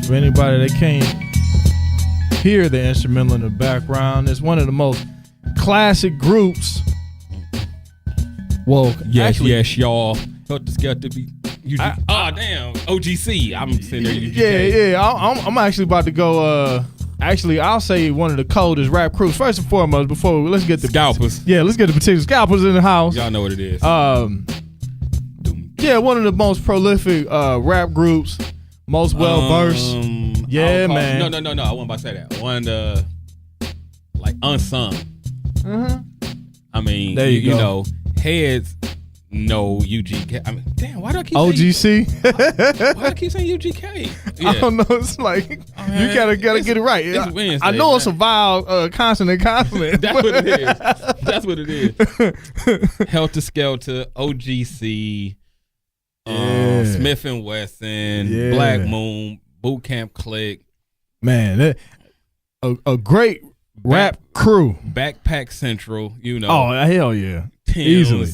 For anybody that can't hear the instrumental in the background, it's one of the most classic groups. Well, yes, y'all. Helter Skelter be. Damn, OGC. I'm sitting there. UGK. Yeah. I'm actually about to go. Actually, I'll say one of the coldest rap crews. First and foremost, let's get the Scalpers. Yeah, let's get the particular Scalpers in the house. Y'all know what it is. Yeah, one of the most prolific rap groups, most well versed. Yeah, man. No. I wasn't about to say that. One like unsung. I mean, there you go. Know, heads know UGK. I mean, damn, why do I keep OGC? saying, why do I keep saying UGK? Yeah. I don't know. It's like you gotta get it right. It's Wednesday, I know man. It's a vile consonant. That's what it is. That's what it is. Helter Skelter, OGC, Smith and Wesson, Black Moon, Boot Camp Click. Man, a great rap crew. Backpack Central, Oh, hell yeah. Tim's, easily.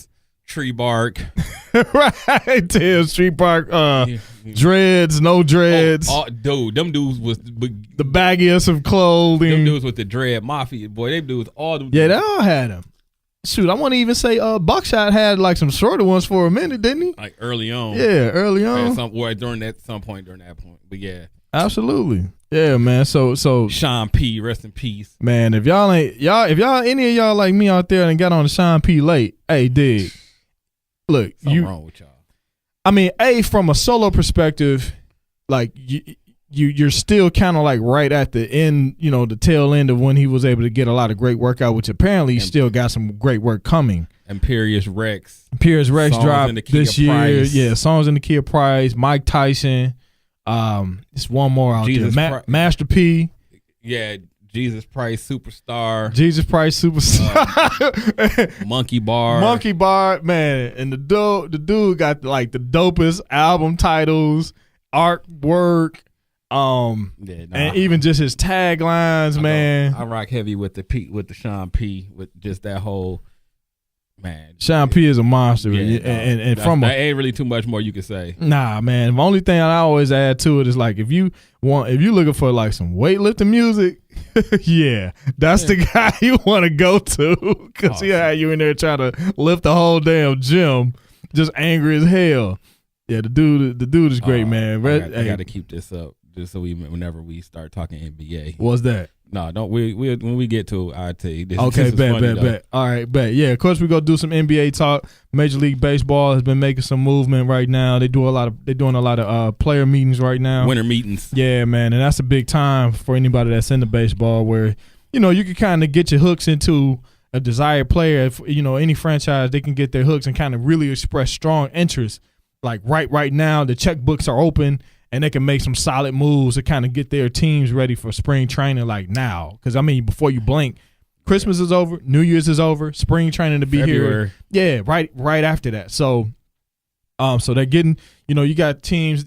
Tree Bark. Right. Tim's, Tree Bark, dreads, no dreads. Dude, them dudes was the baggiest of clothing. Them dudes with the dread mafia, boy. They dudes all them. Yeah, they all had them. Shoot, I want to even say Buckshot had like some shorter ones for a minute, didn't he? Like early on. Yeah, early on. During that point. But yeah. Absolutely. Yeah, man. So Sean P, rest in peace. Man, if any of y'all like me out there and got on the Sean P late, hey, dig. Look, something wrong with y'all. I mean, from a solo perspective, like you're still kind of like right at the end, the tail end of when he was able to get a lot of great work out, which apparently he still got some great work coming. Imperious Rex dropped this year. Price. Yeah, songs in the Key of Price, Mike Tyson. It's one more out there. Master P. Yeah, Jesus Price Superstar. Monkey Bar, man, and the dude got like the dopest album titles, artwork, and even just his taglines, man. I rock heavy with the Sean P, with just that whole. Man, Sean P is a monster, and that ain't really too much more you can say. Nah, man. The only thing I always add to it is like if you looking for like some weightlifting music, yeah, that's the guy you want to go to because he had you in there trying to lift the whole damn gym, just angry as hell. Yeah, the dude is great, man. I got to keep this up just so whenever we start talking NBA. What's that? No, don't we when we get to it, I'll tell you. Okay, bet. All right, bet. Yeah, of course we gonna do some NBA talk. Major League Baseball has been making some movement right now. They're doing a lot of player meetings right now. Winter meetings. Yeah, man, and that's a big time for anybody that's into baseball where, you can kind of get your hooks into a desired player. If, any franchise, they can get their hooks and kind of really express strong interest. Like right now, the checkbooks are open. And they can make some solid moves to kind of get their teams ready for spring training like now. Because, I mean, before you blink, Christmas is over, New Year's is over, spring training to be February. Here. Yeah, right after that. So they're getting, you got teams,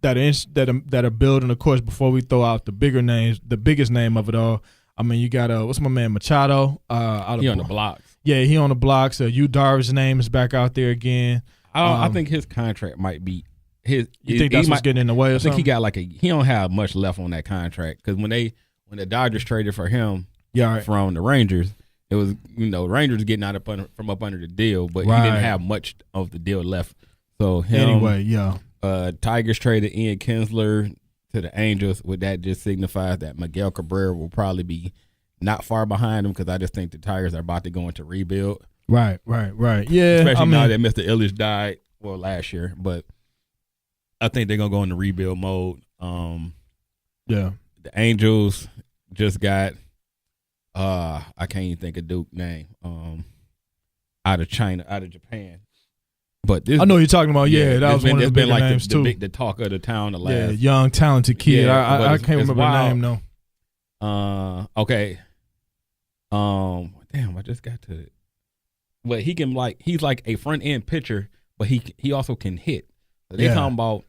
that are building, of course, before we throw out the bigger names, the biggest name of it all. I mean, you got, what's my man, Machado? He on the blocks. Yeah, he on the blocks. Yu Darvish's name is back out there again. I think his contract might be. You think that's what's getting in the way or something? I think he got he don't have much left on that contract because when the Dodgers traded for him from the Rangers, it was Rangers getting out from up under the deal, but he didn't have much of the deal left. So Tigers traded Ian Kinsler to the Angels. With that, just signifies that Miguel Cabrera will probably be not far behind him because I just think the Tigers are about to go into rebuild. Right. Yeah, especially now that Mr. Illich died last year, but. I think they're gonna go into rebuild mode. The Angels just got I can't even think of Duke's name. Out of Japan. But this I know you're talking about. Yeah, that was one of the big names too. The talk of the town. Young talented kid. I can't remember the name though. Okay. Damn, I just got to it. But he can he's like a front end pitcher, but he also can hit. So they talking about.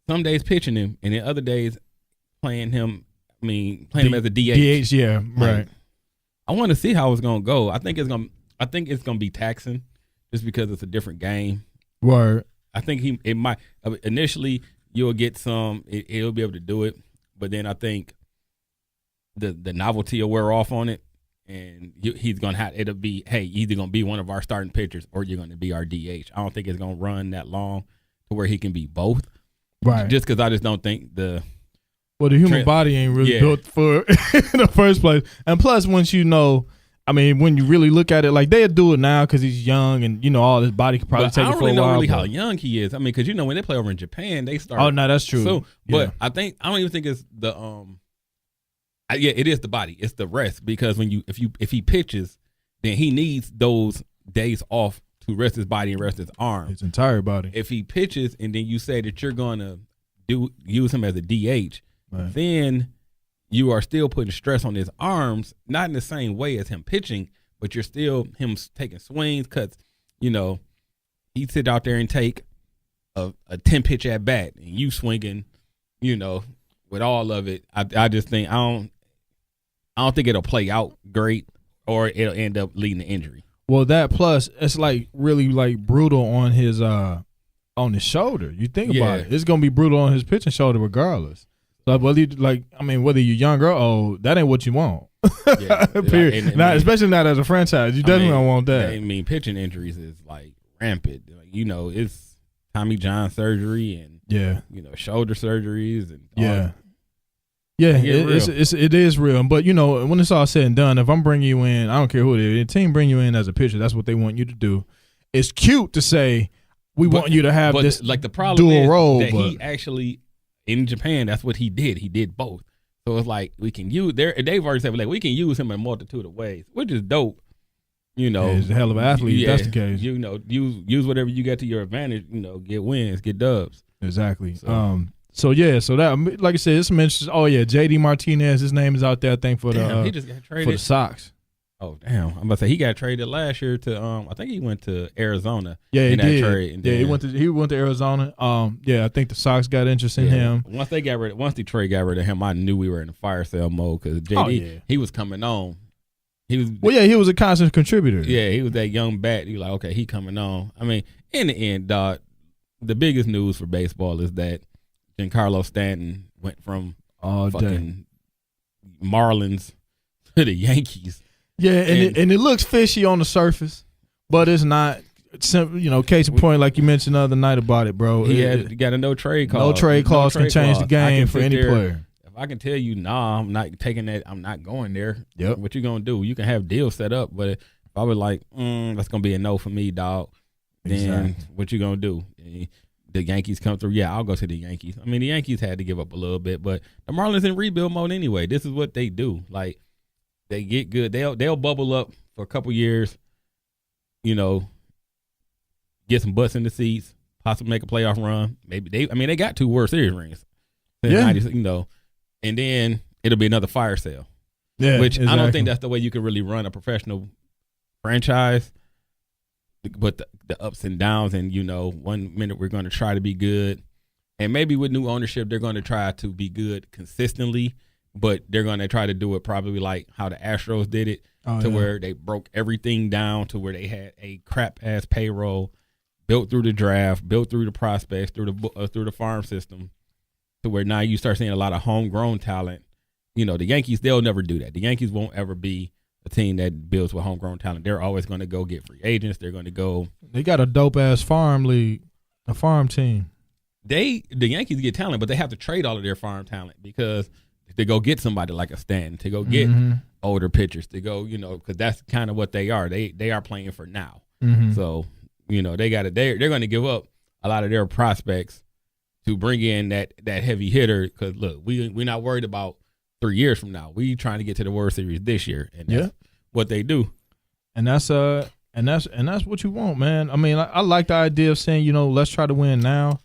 Some days pitching him, and then other days playing him. Him as a DH. DH, yeah, right. I want to see how it's gonna go. I think it's gonna be taxing, just because it's a different game. Word. I think it might initially. you'll get some. He'll be able to do it, but then I think the novelty will wear off on it, and he's gonna have it'll be either gonna be one of our starting pitchers or you're gonna be our DH. I don't think it's gonna run that long to where he can be both. Right. Just because I just don't think the human body ain't really built for it in the first place. And plus, once when you really look at it, like they'll do it now because he's young and all his body could probably take it for a while. I don't really know how young he is. I mean, because when they play over in Japan, they start. Oh no, that's true. So, but I don't even think it's the it is the body. It's the rest because if he pitches, then he needs those days off to rest his body and rest his arm. His entire body. If he pitches and then you say that you're gonna use him as a DH, right, then you are still putting stress on his arms, not in the same way as him pitching, but you're still him taking swings, cuts. He'd sit out there and take a 10 pitch at bat, and you swinging, with all of it. I just think I don't think it'll play out great, or it'll end up leading to injury. Well, that plus it's like really like brutal on his shoulder. You think about it, it's gonna be brutal on his pitching shoulder regardless. Like whether you're young or old, that ain't what you want. Yeah, period. Especially not as a franchise, you definitely don't want that. I mean, pitching injuries is like rampant. Like, it's Tommy John surgery and shoulder surgeries and it is real. But when it's all said and done, if I'm bringing you in, I don't care who it is, the team bring you in as a pitcher. That's what they want you to do. It's cute to say we want you to have this like the problem dual role. That he actually. In Japan, that's what he did. He did both. So it's like we can use they've already said we can use him in a multitude of ways, which is dope. He's a hell of an athlete. If that's the case. Use whatever you get to your advantage. Get wins, get dubs. Exactly. So that, like I said, it's some interesting. Oh yeah, JD Martinez, his name is out there. I think for he just got traded for the Sox. Oh damn! I'm about to say he got traded last year to I think he went to Arizona. Yeah, he did. Trade, and he went to Arizona. I think the Sox got interest in him. Once Detroit got rid of him, I knew we were in a fire sale mode because JD he was coming on. He was a constant contributor. Yeah, he was that young bat. You like, okay, he coming on. I mean, in the end, dog, the biggest news for baseball is that Giancarlo Stanton went from fucking Marlins to the Yankees. Yeah, and it looks fishy on the surface, but it's not. Case in point, like you mentioned the other night about it, bro. He got a no trade clause. No trade clause can change the game for any player. If I can tell you, I'm not taking that. I'm not going there. Yep. What you gonna do? You can have deals set up, but if I was like, that's gonna be a no for me, dog. Then what you gonna do? The Yankees come through. Yeah, I'll go to the Yankees. I mean, the Yankees had to give up a little bit, but the Marlins in rebuild mode anyway. This is what they do. Like. They get good. They'll bubble up for a couple years, get some butts in the seats, possibly make a playoff run. Maybe they got 2 World Series rings. Yeah. And then it'll be another fire sale. Yeah. Which exactly. I don't think that's the way you can really run a professional franchise. But the ups and downs and, 1 minute we're going to try to be good. And maybe with new ownership, they're going to try to be good consistently. But they're going to try to do it probably like how the Astros did it where they broke everything down to where they had a crap-ass payroll built through the draft, built through the prospects, through the farm system to where now you start seeing a lot of homegrown talent. The Yankees, they'll never do that. The Yankees won't ever be a team that builds with homegrown talent. They're always going to go get free agents. They're going to go. They got a dope-ass farm league, a farm team. The Yankees get talent, but they have to trade all of their farm talent because – to go get somebody like a Stanton, to go get older pitchers, to go, because that's kind of what they are. They are playing for now. Mm-hmm. So, they're going to give up a lot of their prospects to bring in that heavy hitter. Because look, we're not worried about 3 years from now. We trying to get to the World Series this year, and that's what they do. And that's what you want, man. I mean, I like the idea of saying, let's try to win now.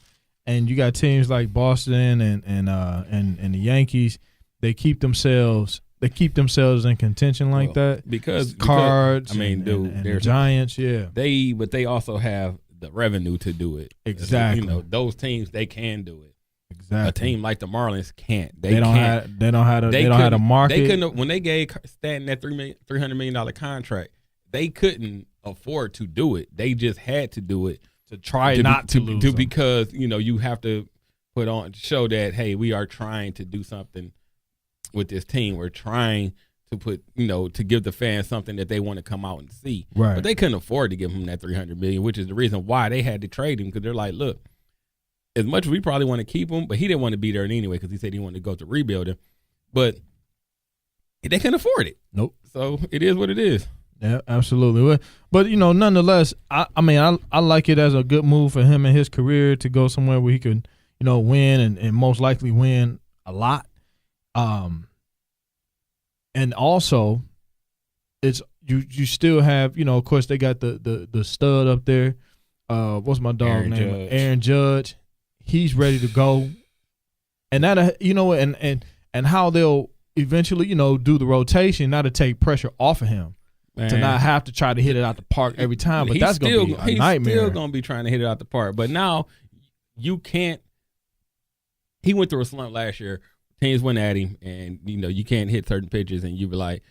And you got teams like Boston and the Yankees. They keep themselves in contention like that because Cards. And the Giants, But they also have the revenue to do it. Exactly. Those teams they can do it. Exactly. A team like the Marlins can't. They don't have the market. They couldn't when they gave Stanton that $300 million contract. They couldn't afford to do it. They just had to do it to try not to lose because you have to put on to show that, hey, we are trying to do something with this team. We're trying to put, to give the fans something that they want to come out and see. Right. But they couldn't afford to give him that $300 million, which is the reason why they had to trade him, because they're like, look, as much as we probably want to keep him, but he didn't want to be there anyway because he said he wanted to go to rebuilding. But they couldn't afford it. Nope. So it is what it is. Yeah, absolutely. But nonetheless, I like it as a good move for him in his career to go somewhere where he could, win and most likely win a lot. And also, it's you still have, of course they got the stud up there. What's my dog name? Aaron Judge. He's ready to go, and that and how they'll eventually do the rotation, not to take pressure off of him, to not have to try to hit it out the park every time. But that's gonna be a nightmare. He's still gonna be trying to hit it out the park, but now you can't. He went through a slump last year. Teams went at him, and you can't hit certain pitches, and you be like,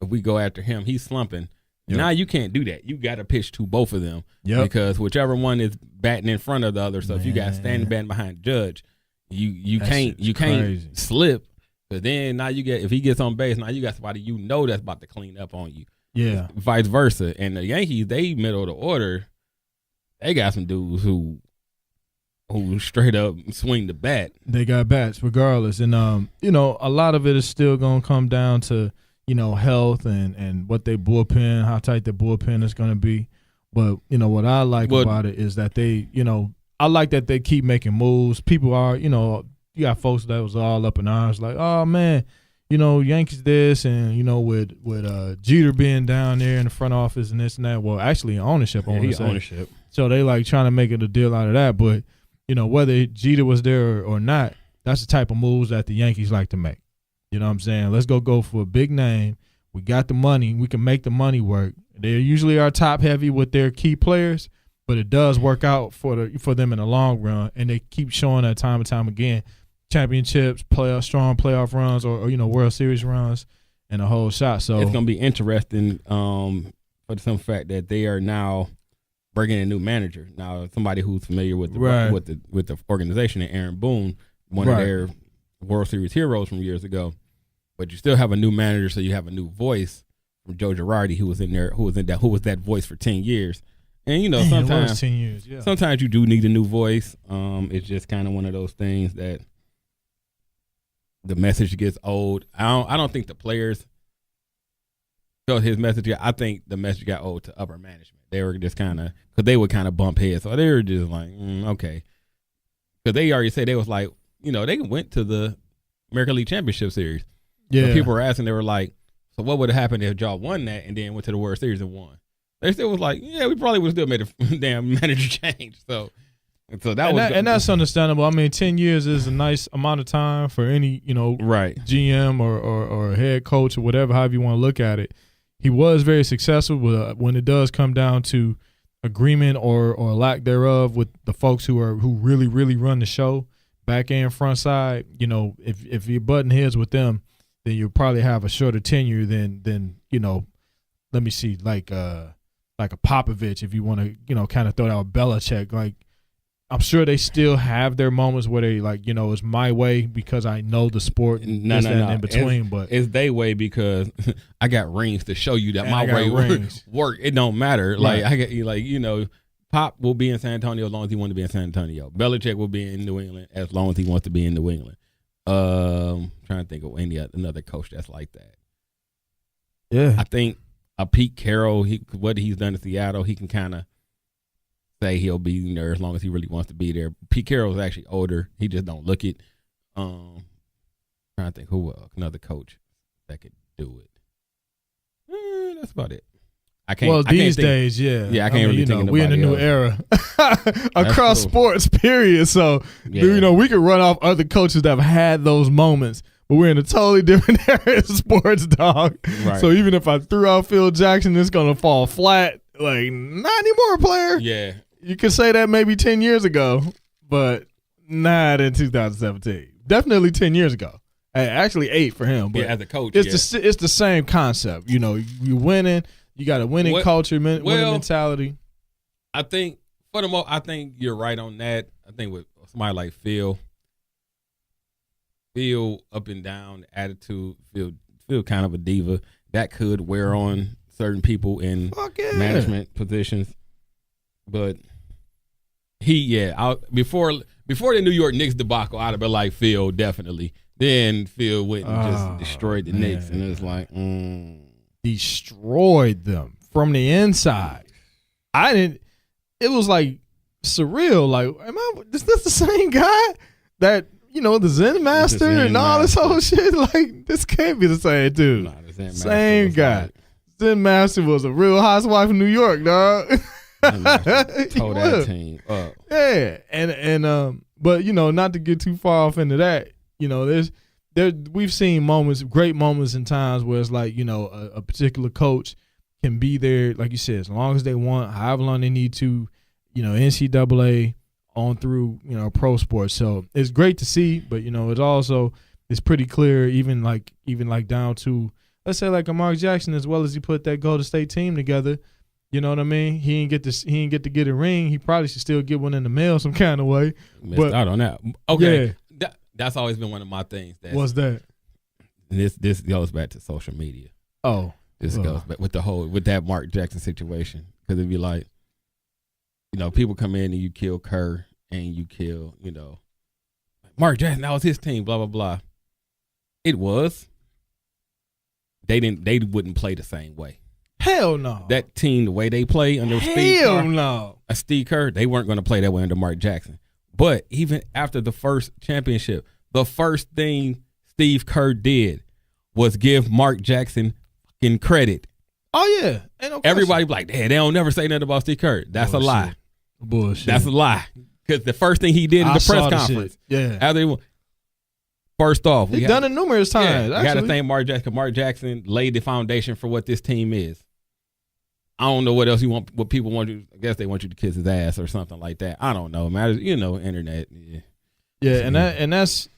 if we go after him, he's slumping. Yep. Now you can't do that. You got to pitch to both of them, because whichever one is batting in front of the other. So if you got standing batting behind Judge, you can't slip. But then now if he gets on base, now you got somebody that's about to clean up on you. Yeah, vice versa. And the Yankees, they middle of the order. They got some dudes who straight up swing the bat. They got bats regardless, and a lot of it is still gonna come down to health and what their bullpen, how tight their bullpen is going to be. But, what I like about it is that they, I like that they keep making moves. People are, you got folks that was all up in arms like, oh, man, Yankees this and, with Jeter being down there in the front office and this and that. Well, actually ownership. Ownership. So they like trying to make it a deal out of that. But, whether Jeter was there or not, that's the type of moves that the Yankees like to make. You know what I'm saying? Let's go for a big name. We got the money. We can make the money work. They usually are top heavy with their key players, but it does work out for them in the long run. And they keep showing that time and time again. Championships, strong playoff runs, or World Series runs, and a whole shot. So it's gonna be interesting for the simple fact that they are now bringing a new manager. Now somebody who's familiar with the organization, and Aaron Boone, one of their World Series heroes from years ago. But you still have a new manager, so you have a new voice from Joe Girardi, who was that voice for 10 years. And sometimes 10 years, yeah. Sometimes you do need a new voice. It's just kind of one of those things that the message gets old. I don't think the players felt his message. I think the message got old to upper management. They were just because they would kind of bump heads, so they were just like, okay, because they already said they was like, they went to the American League Championship Series. Yeah. So people were asking, they were like, so what would have happened if y'all won that and then went to the World Series and won? They still was like, yeah, we probably would have still made a damn manager change. So that's understandable. I mean, 10 years is a nice amount of time for any, GM or head coach or whatever, however you want to look at it. He was very successful when it does come down to agreement or lack thereof with the folks who really, really run the show. Back end, front side, if you're butting heads with them, then you'll probably have a shorter tenure than let me see, like a Popovich, if you want to, kind of throw out Belichick. Like, I'm sure they still have their moments where they like, it's my way because I know the sport and in between. But it's they way because I got rings to show you that my way work. It don't matter. Right. Like I get Pop will be in San Antonio as long as he wants to be in San Antonio. Belichick will be in New England as long as he wants to be in New England. Trying to think of another coach that's like that. Yeah, I think Pete Carroll, what he's done in Seattle, he can kind of say he'll be there as long as he really wants to be there. Pete Carroll is actually older; he just don't look it. Trying to think who another coach that could do it. That's about it. I can't. Well, these think, days, yeah. Yeah, I can't really think of we're in a new era across sports, period. So, we could run off other coaches that have had those moments, but we're in a totally different area of sports, dog. Right. So even if I threw out Phil Jackson, it's going to fall flat. Like, not anymore, player. Yeah. You could say that maybe 10 years ago, but not in 2017. Definitely 10 years ago. Actually 8 for him. But as a coach, it's the same concept. You're winning. You got a winning culture, winning mentality. I think, for the most, I think you're right on that. I think with somebody like Phil, Phil up and down attitude, Phil kind of a diva that could wear on certain people in management positions. But before the New York Knicks debacle, I'd have been like Phil definitely. Then Phil went and just destroyed the Knicks, and it was like destroyed them from the inside. It was like surreal. Like, is this the same guy that, the Zen Master and all this whole shit? Like, this can't be the same dude. Nah, the same guy. Like, Zen Master was a real housewife in New York, dog. Tore that team up. Yeah, and but not to get too far off into that. We've seen great moments in times where it's like, a particular coach can be there, like you said, as long as they want, however long they need to, NCAA on through, pro sports. So it's great to see, but it's pretty clear, even like down to, let's say, like a Mark Jackson, as well as he put that Golden State team together. You know what I mean? He didn't get to get a ring. He probably should still get one in the mail some kind of way. Missed out on that. Okay. Yeah. That's always been one of my things. What's that? This goes back to social media. Oh. This goes back with that Mark Jackson situation. Because it'd be like, people come in and you kill Kerr and you kill, Mark Jackson, that was his team, blah, blah, blah. It was. They wouldn't play the same way. Hell no. That team, the way they play under Steve Kerr, they weren't going to play that way under Mark Jackson. But even after the first championship, the first thing Steve Kerr did was give Mark Jackson fucking credit. Oh, yeah. Ain't no Everybody be like, hey, they don't never say nothing about Steve Kerr. That's a lie. Bullshit. That's a lie. Because the first thing he did in the press conference, after first off, he's done it numerous times. Yeah, got to thank Mark Jackson. Mark Jackson laid the foundation for what this team is. I don't know what else what people want you. I guess they want you to kiss his ass or something like that. I don't know, man. Internet. Yeah, and that's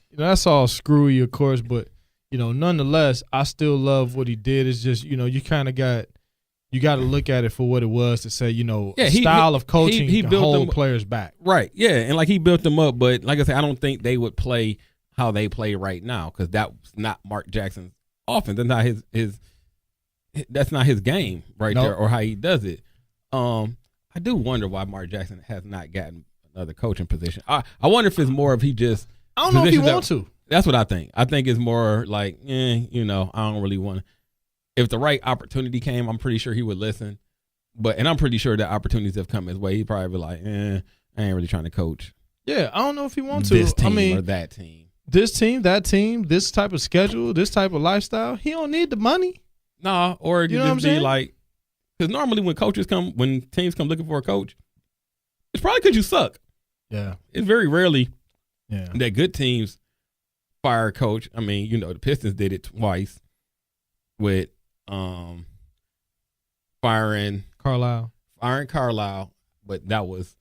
all screwy, of course. But nonetheless, I still love what he did. It's just you kind of got to look at it for what it was to say. Style of coaching he can hold players back. Right. Yeah, and like he built them up, but like I said, I don't think they would play how they play right now because that's not Mark Jackson's offense. That's not his. That's not his game there, or how he does it. I do wonder why Mark Jackson has not gotten another coaching position. I wonder if it's more of he just. I don't know if he wants to. That's what I think. I think it's more like, I don't really want to. If the right opportunity came, I'm pretty sure he would listen. And I'm pretty sure that opportunities have come his way. He'd probably be like, I ain't really trying to coach. Yeah, I don't know if he wants to. This team or that team. This team, that team, this type of schedule, this type of lifestyle. He don't need the money. Nah, or it just be like, because normally when teams come looking for a coach, it's probably because you suck. Yeah. It's very rarely that good teams fire a coach. I mean, the Pistons did it twice with firing Carlisle, but that was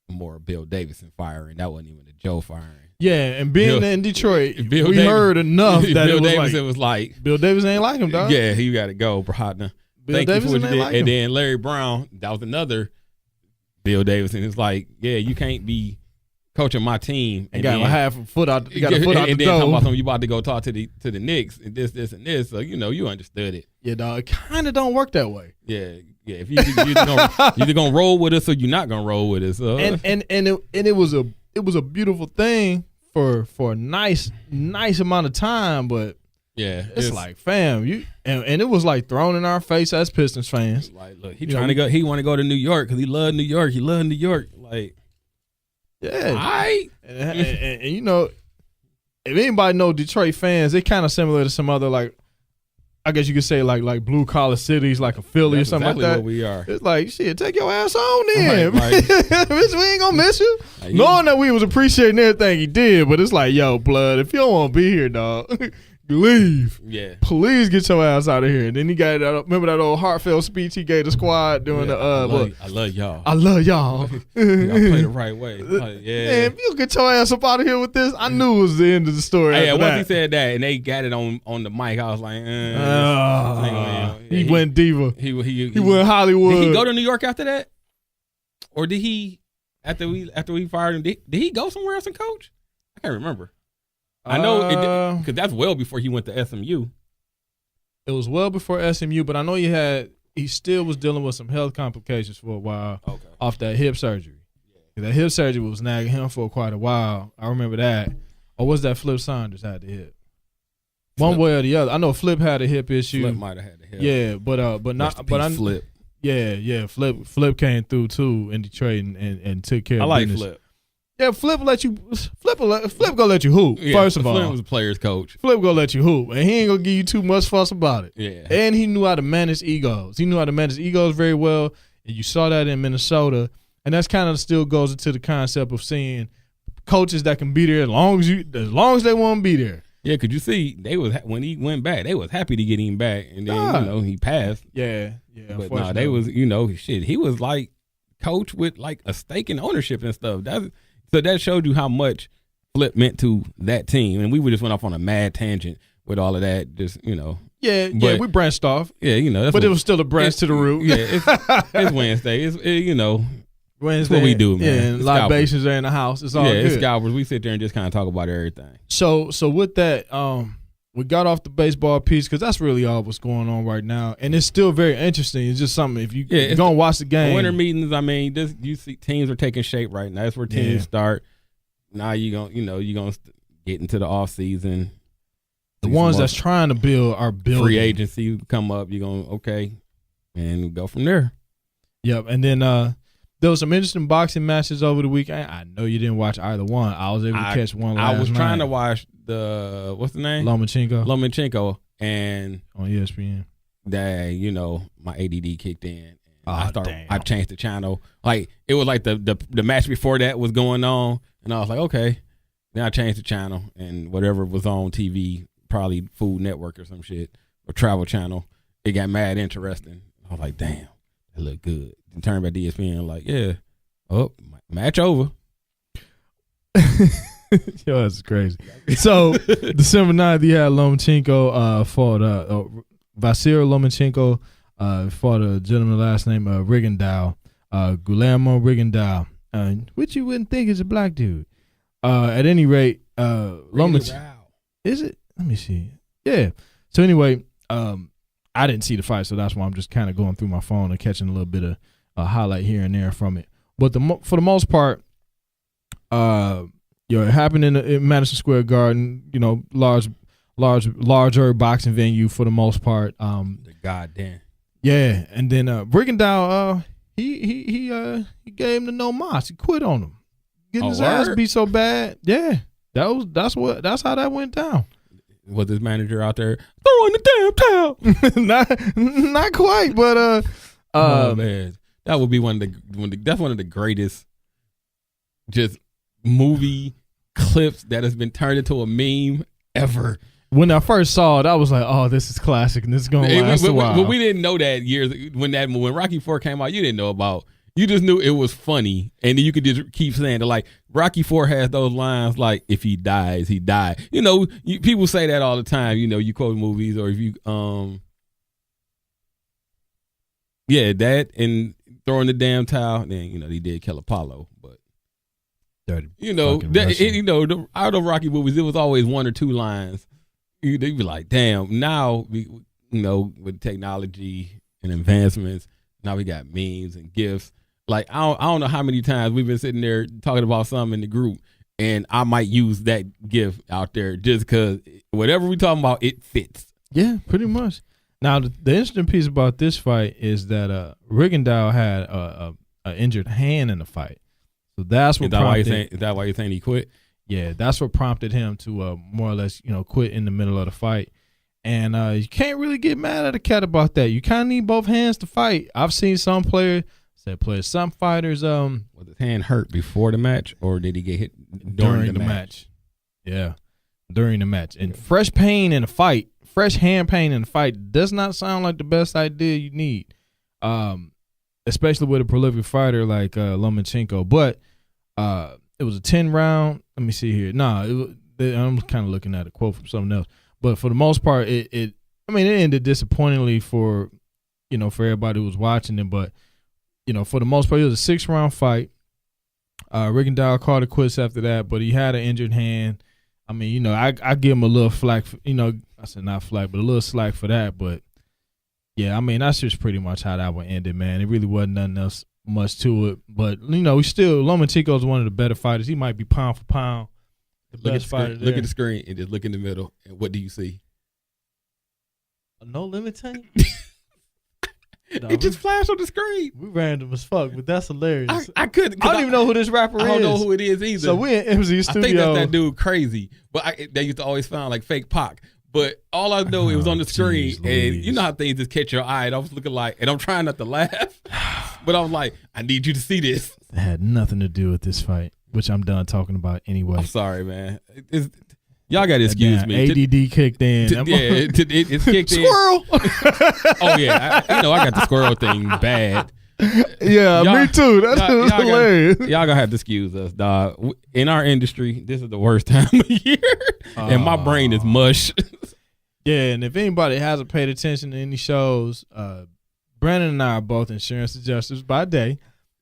more Bill Davidson firing. That wasn't even a Joe firing. Yeah, and being in Detroit, heard enough that Bill Davidson was like, Bill Davidson ain't like him, dog. Yeah, you got to go, Brodna. Thank you for what you did. And then Larry Brown, that was another Bill Davidson. It's like, yeah, you can't be coaching my team and got a half a foot out. You got a foot out the door. And then talking about something you about to go talk to the Knicks and this and this. So you understood it. Yeah, dog. It kind of don't work that way. Yeah. If you either gonna roll with us or you're not gonna roll with us. And it was a beautiful thing for a nice amount of time, but yeah, it's like, fam, and it was like thrown in our face as Pistons fans. Like, look, he trying to go. He want to go to New York because he loved New York. He loved New York. Like, yeah, and if anybody know Detroit fans, they kind of similar to some other, like, I guess you could say like blue collar cities, like a Philly or something like that. What we are. It's like, shit, take your ass on then. Right. Bitch, we ain't gonna miss you. Knowing that we was appreciating everything he did, but it's like, yo, blood, if you don't want to be here, dog, leave. Yeah. Please get your ass out of here. And then he got remember that old heartfelt speech he gave the squad during I love y'all. I love y'all. Y'all play the right way. Like, yeah. Man, if you get your ass up out of here with this, I knew it was the end of the story. Hey, once he said that and they got it on the mic, I was like, he went diva. He went Hollywood. Did he go to New York after that? Or did he after we fired him, did he go somewhere else and coach? I can't remember. I know because that's well before he went to SMU. It was well before SMU, but I know he still was dealing with some health complications for a while off that hip surgery. Yeah. That hip surgery was nagging him for quite a while. I remember that. Or was that Flip Saunders had the hip? One way or the other. I know Flip had a hip issue. Flip might have had the hip. Yeah, but not. But I Flip. Yeah. Flip came through too in Detroit and took care of business. Flip. Yeah, Flip gonna let you hoop. Yeah, first of all, Flip was a player's coach. Flip gonna let you hoop, and he ain't gonna give you too much fuss about it. Yeah, and he knew how to manage egos. He knew how to manage egos very well, and you saw that in Minnesota. And that's kind of still goes into the concept of seeing coaches that can be there as long as they want to be there. Yeah, could you see when he went back, they was happy to get him back, and then he passed. Yeah. But no, they was he was like coach with like a stake in ownership and stuff. So that showed you how much Flip meant to that team, and we just went off on a mad tangent with all of that. Just Yeah, we branched off. Yeah, but it was still a branch to the root. Yeah, it's Wednesday. Wednesday. That's what we do, man. Yeah, and libations are in the house. It's all good. It's scalpers. We sit there and just kind of talk about everything. So with that, we got off the baseball piece because that's really all what's going on right now, and it's still very interesting. It's just something if you're gonna watch the game. Winter meetings. I mean, you see teams are taking shape right now. That's where teams start. Now you're gonna get into the off season. The ones that's trying to build are building. Free agency come up. You're gonna and go from there. Yep, and then there was some interesting boxing matches over the weekend. I know you didn't watch either one. I was able to catch one last night. I was trying to watch the what's the name? Lomachenko, and on ESPN. That my ADD kicked in. I changed the channel. Like it was like the match before that was going on, and I was like, okay. Then I changed the channel, and whatever was on TV, probably Food Network or some shit or Travel Channel, it got mad interesting. I was like, damn, that looked good. And turned back to ESPN, like, match over. Yo, that's crazy. So December 9th, you had Lomachenko fought Vasyl Lomachenko fought a gentleman last name Rigondeaux, Guillermo Rigondeaux, which you wouldn't think is a black dude. At any rate, Lomachenko. Is it? Let me see. Yeah. So anyway, I didn't see the fight, so that's why I'm just kind of going through my phone and catching a little bit of a highlight here and there from it. But for the most part, it happened in Madison Square Garden. Larger boxing venue for the most part. The goddamn. Yeah, and then Rigondeaux, he gave him the no mas. He quit on him, getting his ass beat so bad. Yeah, that's how that went down. Was his manager out there throwing the damn towel? not quite, but oh man, that would be that's one of the greatest just movie clips that has been turned into a meme ever. When I first saw it, I was like, "Oh, this is classic, and this is going to last a while." But we didn't know that years when Rocky IV came out. You didn't know about. You just knew it was funny, and then you could just keep saying it. Like Rocky IV has those lines like, "If he dies, he died." People say that all the time. You quote movies, or if you that and throwing the damn towel. Then he did kill Apollo, but out of Rocky movies, it was always one or two lines. They'd be like, "Damn!" Now with technology and advancements, now we got memes and GIFs. Like I don't know how many times we've been sitting there talking about something in the group, and I might use that GIF out there just because whatever we talking about, it fits. Yeah, pretty much. Now the interesting piece about this fight is that Rigondeaux had an injured hand in the fight, so that's what prompted. Is that why you're saying he quit? Yeah, that's what prompted him to more or less, quit in the middle of the fight. And you can't really get mad at a cat about that. You kind of need both hands to fight. I've seen some fighters. Was his hand hurt before the match, or did he get hit during the match? Yeah, during the match. And fresh hand pain in a fight does not sound like the best idea you need, especially with a prolific fighter like Lomachenko. But it was a 10-round. Let me see here. I'm kind of looking at a quote from something else. But for the most part, it ended disappointingly for everybody who was watching it. But for the most part, it was a 6-round fight. Rigondeaux called it quits after that, but he had an injured hand. I mean, you know, I give him a little flack. I said not flack, but a little slack for that. But yeah, I mean, that's just pretty much how that one ended, man. It really wasn't nothing else much to it. But still, Lomachenko is one of the better fighters. He might be pound for pound the best fighter. Look at the screen and just look in the middle. And what do you see? No Limit tank. It just flashed on the screen. We random as fuck, but that's hilarious. I couldn't. I don't even know who this rapper is. I don't know who it is either. So we in MZ Studio. I think that's that dude Crazy. But they used to always find like fake Pac. But all I know, it was on the screen. And you know how things just catch your eye. And I was looking like, and I'm trying not to laugh. But I was like, I need you to see this. It had nothing to do with this fight, which I'm done talking about anyway. I'm sorry, man. Y'all got to excuse me. ADD kicked in. It's kicked in. Squirrel. Oh, yeah. I got the squirrel thing bad. Yeah, me too. That's hilarious. Y'all gonna have to excuse us, dog. In our industry, this is the worst time of year, and my brain is mush. Yeah, and if anybody hasn't paid attention to any shows, Brandon and I are both insurance adjusters by day.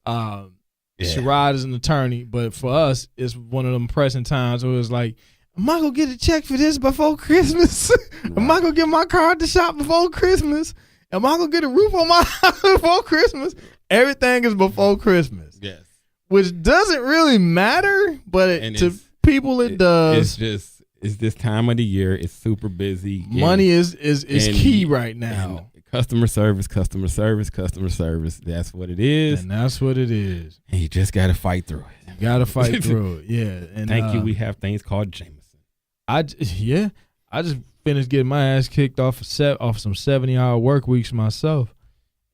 Sherrod is an attorney, but for us, it's one of them pressing times where it's like, am I gonna get a check for this before Christmas? Am I gonna get my car at the shop before Christmas? Am I gonna get a roof on my house before Christmas? Everything is before Christmas. Yes. Which doesn't really matter, but to people it does. It's this time of the year. It's super busy. Money is key right now. Customer service. That's what it is. And that's what it is. And you just gotta fight through it. You gotta fight through it. Yeah. And thank you. We have things called Jameson. I just finished getting my ass kicked off some 70-hour work weeks myself,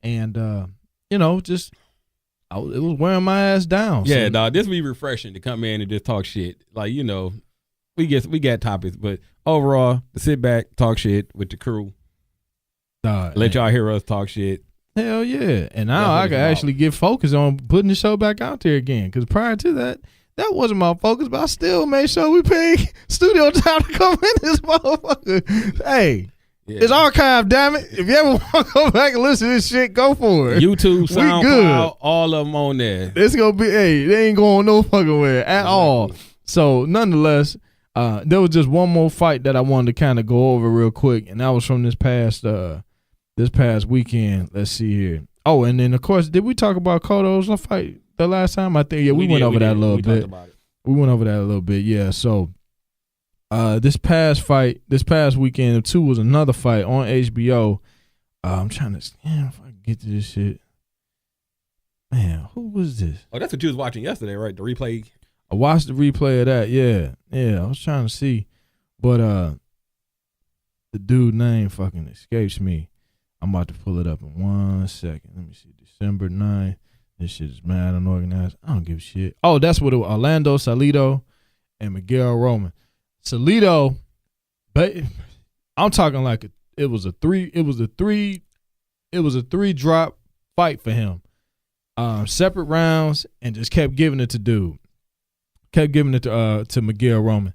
and it was wearing my ass down. Yeah, dog. This be refreshing to come in and just talk shit. Like, we got topics, but overall, to sit back, talk shit with the crew, let y'all hear us talk shit. Hell yeah! And now I can actually get focused on putting the show back out there again. Because prior to that wasn't my focus, but I still made sure we paid studio time to come in this motherfucker. Hey, it's archived, damn it. If you ever want to go back and listen to this shit, go for it. YouTube, SoundCloud, all of them on there. It's going to be, they ain't going no fucking where at all. So, nonetheless, there was just one more fight that I wanted to kind of go over real quick, and that was from this past weekend. Let's see here. Oh, and then, of course, did we talk about Cotto's fight the last time? I think, we went over that a little bit. We went over that a little bit, yeah. So, this past weekend, too, was another fight on HBO. I'm trying to, if I can get to this shit. Man, who was this? Oh, that's what you was watching yesterday, right? The replay. I watched the replay of that, yeah. I was trying to see, but the dude name fucking escapes me. I'm about to pull it up in 1 second. Let me see. December 9th. This shit is mad unorganized. I don't give a shit. Oh, that's what it was. Orlando Salido and Miguel Roman. Salido, but I'm talking like it was a three drop fight for him. Separate rounds, and just kept giving it to dude. Kept giving it to Miguel Roman.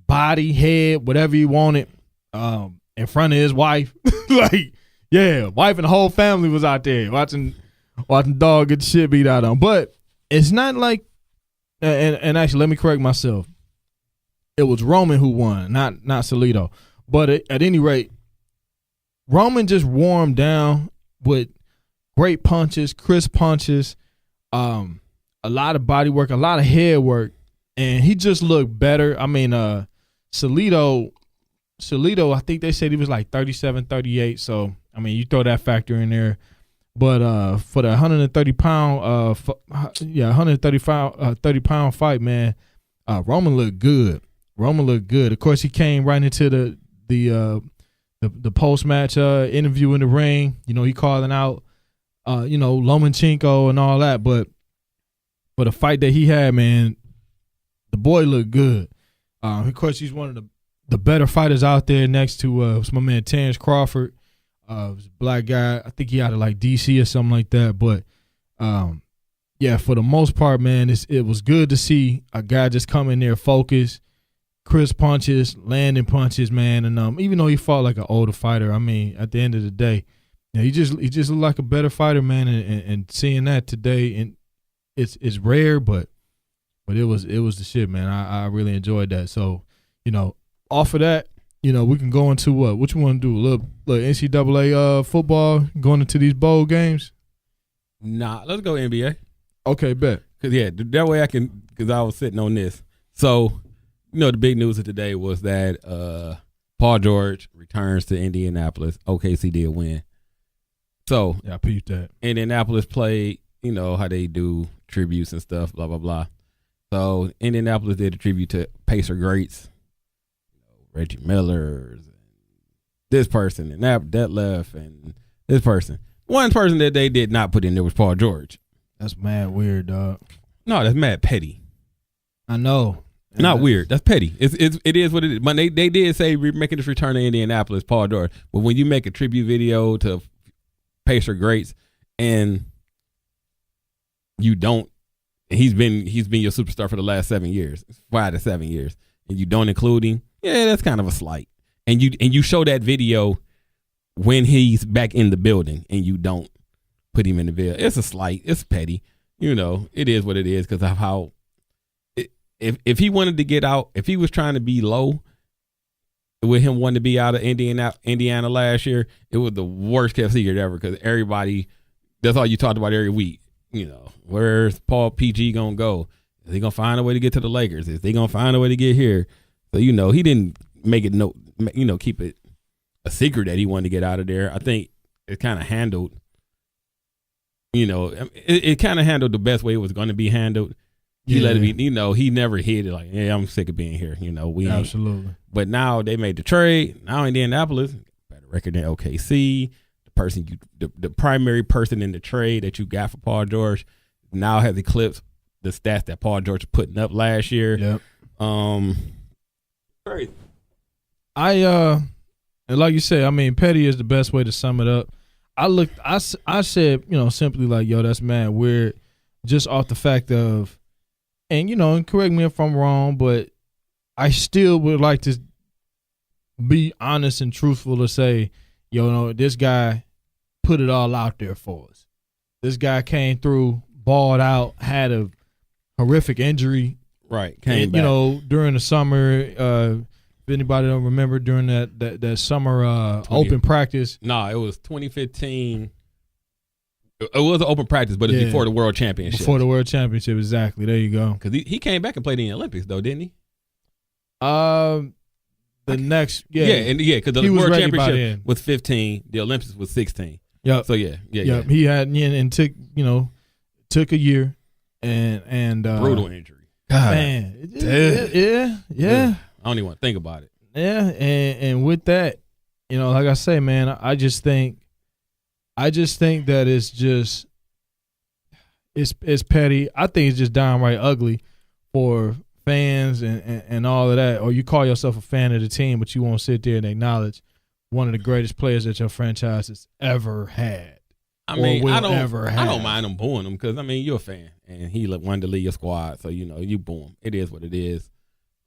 Body, head, whatever he wanted. In front of his wife. Like, yeah, wife and the whole family was out there watching dog get the shit beat out of him. But it's not like, and actually, let me correct myself. It was Roman who won, not Salido. But at any rate, Roman just warmed down with great punches, crisp punches, a lot of body work, a lot of head work, and he just looked better. I mean, Salido, I think they said he was like 37, 38. So, I mean, you throw that factor in there. But for the 130 pound fight, man, Roman looked good. Of course, he came right into the post match interview in the ring. He calling out, Lomachenko and all that. But for the fight that he had, man, the boy looked good. Of course, he's one of the better fighters out there next to my man Terrence Crawford. Black guy. I think he out of like DC or something like that. But yeah, for the most part, man, it was good to see a guy just come in there focused, crisp punches, landing punches, man. And even though he fought like an older fighter, I mean, at the end of the day, he just looked like a better fighter, man. And seeing that today, and it's rare, but But it was the shit, man. I really enjoyed that. So, off of that, we can go into what? What you want to do? A little NCAA football going into these bowl games? Nah, let's go NBA. Okay, bet. Because, that way because I was sitting on this. So, the big news of today was that Paul George returns to Indianapolis. OKC did win. So, yeah, I peeped that. Indianapolis played, how they do tributes and stuff, blah, blah, blah. So, Indianapolis did a tribute to Pacer greats, Reggie Miller, this person, and that left, and this person. One person that they did not put in there was Paul George. That's mad weird, dog. No, that's mad petty. I know. Not weird. That's petty. It is what it is. But they did say we're making this return to Indianapolis, Paul George. But when you make a tribute video to Pacer greats and you don't, he's been your superstar for the last 7 years, 5 to 7 years, and you don't include him, that's kind of a slight. And you show that video when he's back in the building and you don't put him in the video. It's a slight. It's petty. It is what it is because of how. If he wanted to get out, if he was trying to be low, with him wanting to be out of Indiana last year, it was the worst kept secret ever because everybody, that's all you talked about every week. Where's Paul PG gonna go? Is he gonna find a way to get to the Lakers? Is he gonna find a way to get here? So he didn't make it keep it a secret that he wanted to get out of there. I think it kind of handled. It kind of handled the best way it was going to be handled. He let it be, he never hid it like, I'm sick of being here. We absolutely. But now they made the trade. Now Indianapolis, better record than OKC. The primary person in the trade that you got for Paul George now has eclipsed the stats that Paul George was putting up last year. Yep. Crazy. And like you said, petty is the best way to sum it up. I said, simply like, that's mad weird, just off the fact of. And, and correct me if I'm wrong, but I still would like to be honest and truthful to say, this guy put it all out there for us. This guy came through, balled out, had a horrific injury. Right, came back. During the summer, if anybody don't remember, during that summer open practice. No, it was 2015. It was an open practice, but it's before the World Championship. Before the World Championship, exactly. There you go. Because he came back and played in the Olympics, though, didn't he? Because the World Championship was 15, the Olympics was 16. Yep. So yeah. He had and took a year and brutal injury. God, man, yeah. I don't even want to think about it. Yeah, and with that, like I say, man, I just think that it's petty. I think it's just downright ugly for fans and all of that. Or you call yourself a fan of the team, but you won't sit there and acknowledge one of the greatest players that your franchise has ever had. I don't mind them booing him because you're a fan and he wanted to lead your squad, so you boo him. It is what it is.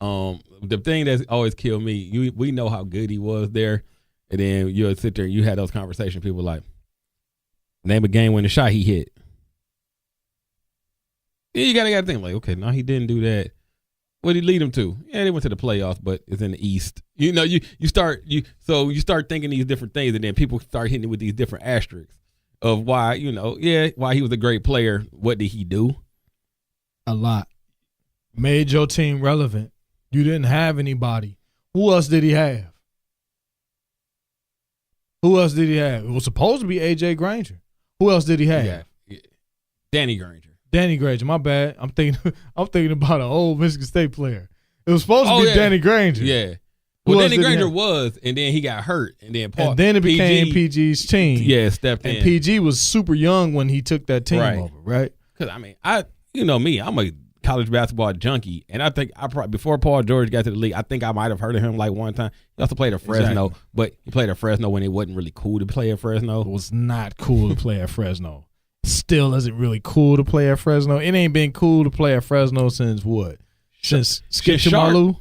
The thing that's always killed me, we know how good he was there, and then you'll sit there and you had those conversations. People like. Name a game-winning shot he hit. Yeah, you gotta think like, okay, no, he didn't do that. What did he lead them to? Yeah, they went to the playoffs, but it's in the East. You start thinking these different things, and then people start hitting it with these different asterisks of why, why he was a great player. What did he do? A lot. Made your team relevant. You didn't have anybody. Who else did he have? It was supposed to be AJ Granger. Who else did he have? Yeah. Danny Granger. My bad. I'm thinking about an old Michigan State player. It was supposed to be Danny Granger. Yeah. Well, Danny Granger was, and then he got hurt, and then it became PG's team. Yeah, stepped in. And PG was super young when he took that team over, right? Because me, I'm a college basketball junkie, and I think before Paul George got to the league, I think I might have heard of him like one time. He also played at Fresno, but he played at Fresno when it wasn't really cool to play at Fresno. It was not cool to play at Fresno. Still isn't really cool to play at Fresno. It ain't been cool to play at Fresno since what? Since Skip Chamalu?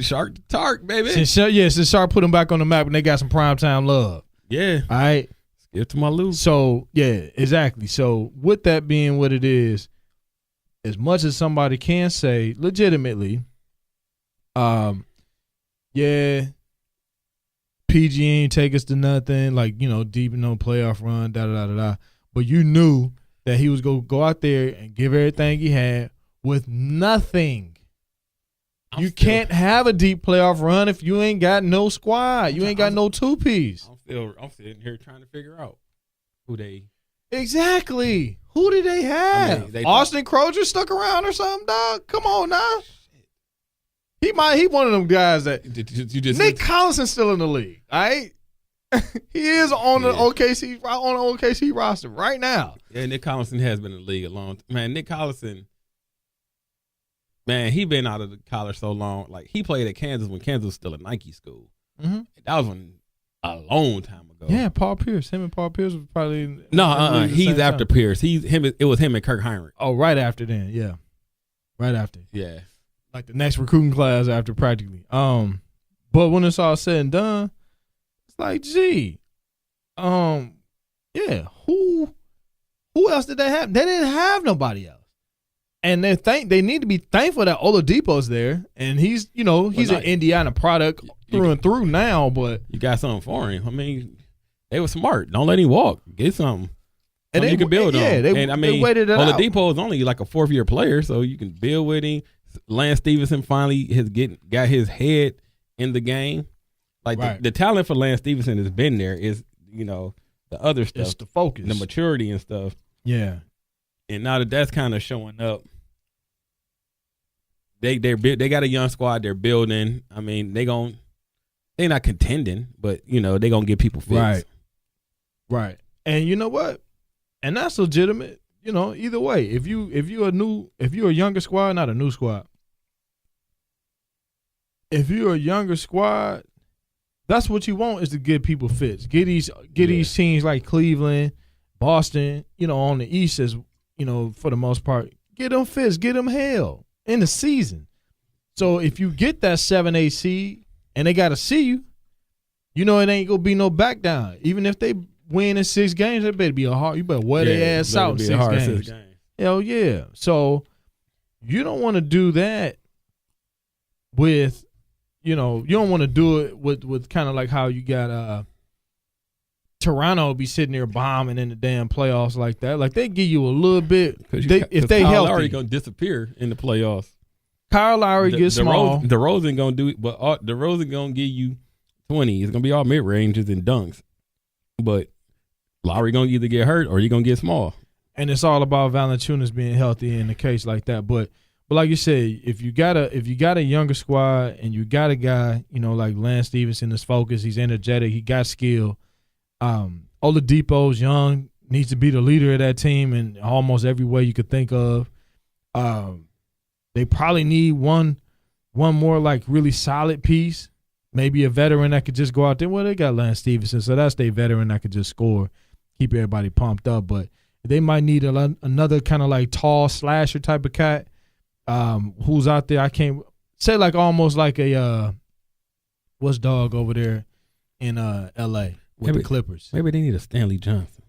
Shark Tark, baby. Since Shark put him back on the map and they got some primetime love. Yeah. All right. Skip Chamalu. So, yeah, exactly. So, with that being what it is, as much as somebody can say legitimately, yeah, PG ain't take us to nothing, like, deep in no playoff run, da-da-da-da-da. But you knew that he was going to go out there and give everything he had with nothing. You can't have a deep playoff run if you ain't got no squad. You ain't got no two-piece. I'm sitting here trying to figure out who they. Exactly. Who did they have? Austin Crozier stuck around or something, dog? Come on now. He one of them guys that Nick Collison's still in the league. All right. He is on the OKC roster right now. Yeah, Nick Collison has been in the league a long time. Man, Nick Collison, man, he been out of the college so long. Like, he played at Kansas when Kansas was still a Nike school. Mm-hmm. That was a long time ago. Yeah, Paul Pierce. Him and Paul Pierce was probably he's after time. Pierce. It was him and Kirk Hinrich. Oh, right after then, yeah. Right after. Yeah. Like the next recruiting class after practically. But when it's all said and done, it's like, gee, yeah, who else did they have? They didn't have nobody else. And they need to be thankful that Oladipo's there, and he's an Indiana product through and through now. But you got something for him. I mean, they were smart. Don't let him walk. Get something. And you can build on. Yeah, they waited it out. Oladipo is only like a fourth-year player, so you can build with him. Lance Stevenson finally got his head in the game. Like, right. the talent for Lance Stevenson has been there. Is the other stuff, it's the focus, the maturity and stuff. Yeah, and now that's kind of showing up. They got a young squad. They're building. I mean, they're not contending, but they're gonna get people fixed. Right. And you know what? And that's legitimate. Either way, if you're a younger squad, not a new squad. If you're a younger squad, that's what you want, is to get people fits. Get these teams like Cleveland, Boston, on the East, as for the most part, get them fits, get them hell in the season. So if you get that 7-8 seed and they got to see you, it ain't gonna be no back down. Even if they win in 6 games, it better be you better wear their ass out in 6 games. Hell yeah. So you don't want to do that with, you don't want to do it with kind of like how you got Toronto be sitting there bombing in the damn playoffs like that. Like, they give you a little bit if they healthy. Kyle Lowry gonna disappear in the playoffs. Kyle Lowry gets small. DeRozan gonna do it, but DeRozan gonna give you 20. It's gonna be all mid ranges and dunks, but Lowry gonna either get hurt or he gonna get small. And it's all about Valanciunas being healthy in a case like that. But like you said, if you got a younger squad and you got a guy, like Lance Stevenson is focused, he's energetic, he got skill. Oladipo's young, needs to be the leader of that team in almost every way you could think of. They probably need one more like really solid piece. Maybe a veteran that could just go out there. Well, they got Lance Stevenson, so that's their veteran that could just score, keep everybody pumped up. But they might need another kind of like tall slasher type of cat who's out there. I can't say like almost like a what's dog over there in L.A. with the Clippers. Maybe they need a Stanley Johnson.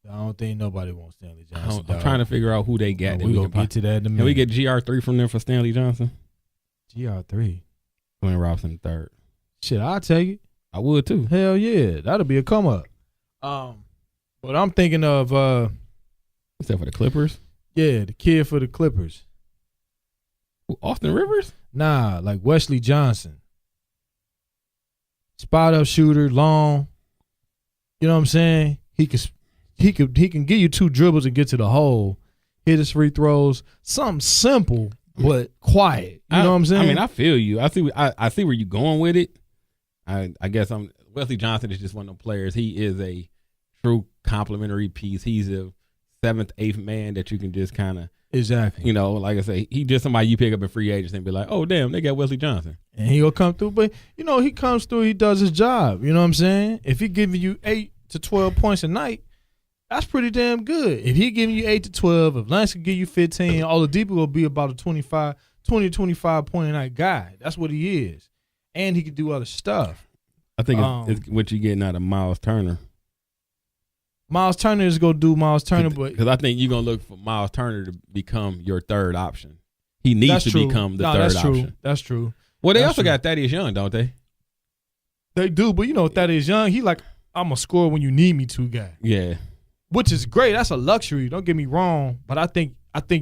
I don't think nobody wants Stanley Johnson. I'm trying to figure out who they got. We're going to get to that in a minute. Can we get GR3 from them for Stanley Johnson? GR3? Glenn Robinson III. Shit, I'll take it. I would too. Hell yeah. That'll be a come up. But I'm thinking of what's that for the Clippers? Yeah, the kid for the Clippers. Austin Rivers? Nah, like Wesley Johnson. Spot up shooter, long. You know what I'm saying? He can give you 2 dribbles and get to the hole. Hit his free throws. Something simple but quiet. You know what I'm saying? I mean, I feel you. I see where you're going with it. I guess Wesley Johnson is just one of those players. He is a true complementary piece. He's a 7th, 8th man that you can just kind of exactly. Like I say, he just somebody you pick up in free agents and be like, oh damn, they got Wesley Johnson, and he'll come through. But he comes through. He does his job. You know what I'm saying? If he giving you 8 to 12 points a night, that's pretty damn good. If he giving you 8 to 12, if Lance can give you 15, Oladipo will be about a 20 to 25 point a night guy. That's what he is, and he can do other stuff. I think it's what you're getting out of Miles Turner. Miles Turner is going to do Miles Turner, but because I think you're going to look for Miles Turner to become your third option. He needs to become the third option. That's true. Well, they also got Thaddeus Young, don't they? They do, but Thaddeus Young, he like, I'm a score when you need me to guy. Yeah. Which is great. That's a luxury. Don't get me wrong, but I think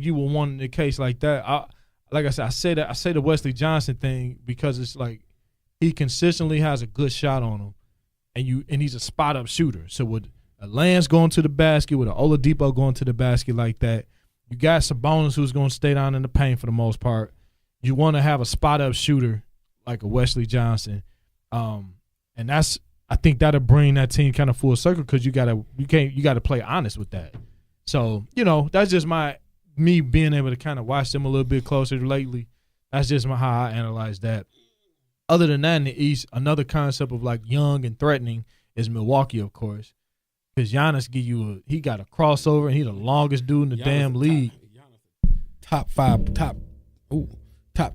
you will want in a case like that. Like I said, I say the Wesley Johnson thing because it's like he consistently has a good shot on him, and he's a spot up shooter. So with a Lance going to the basket, with an Oladipo going to the basket like that, you got Sabonis who's going to stay down in the paint for the most part. You want to have a spot up shooter like a Wesley Johnson, and I think that'll bring that team kind of full circle because you gotta play honest with that. So that's just me being able to kind of watch them a little bit closer lately. That's just how I analyze that. Other than that, in the East, another concept of like young and threatening is Milwaukee, of course, because Giannis he got a crossover and he's the longest dude in the damn league. Top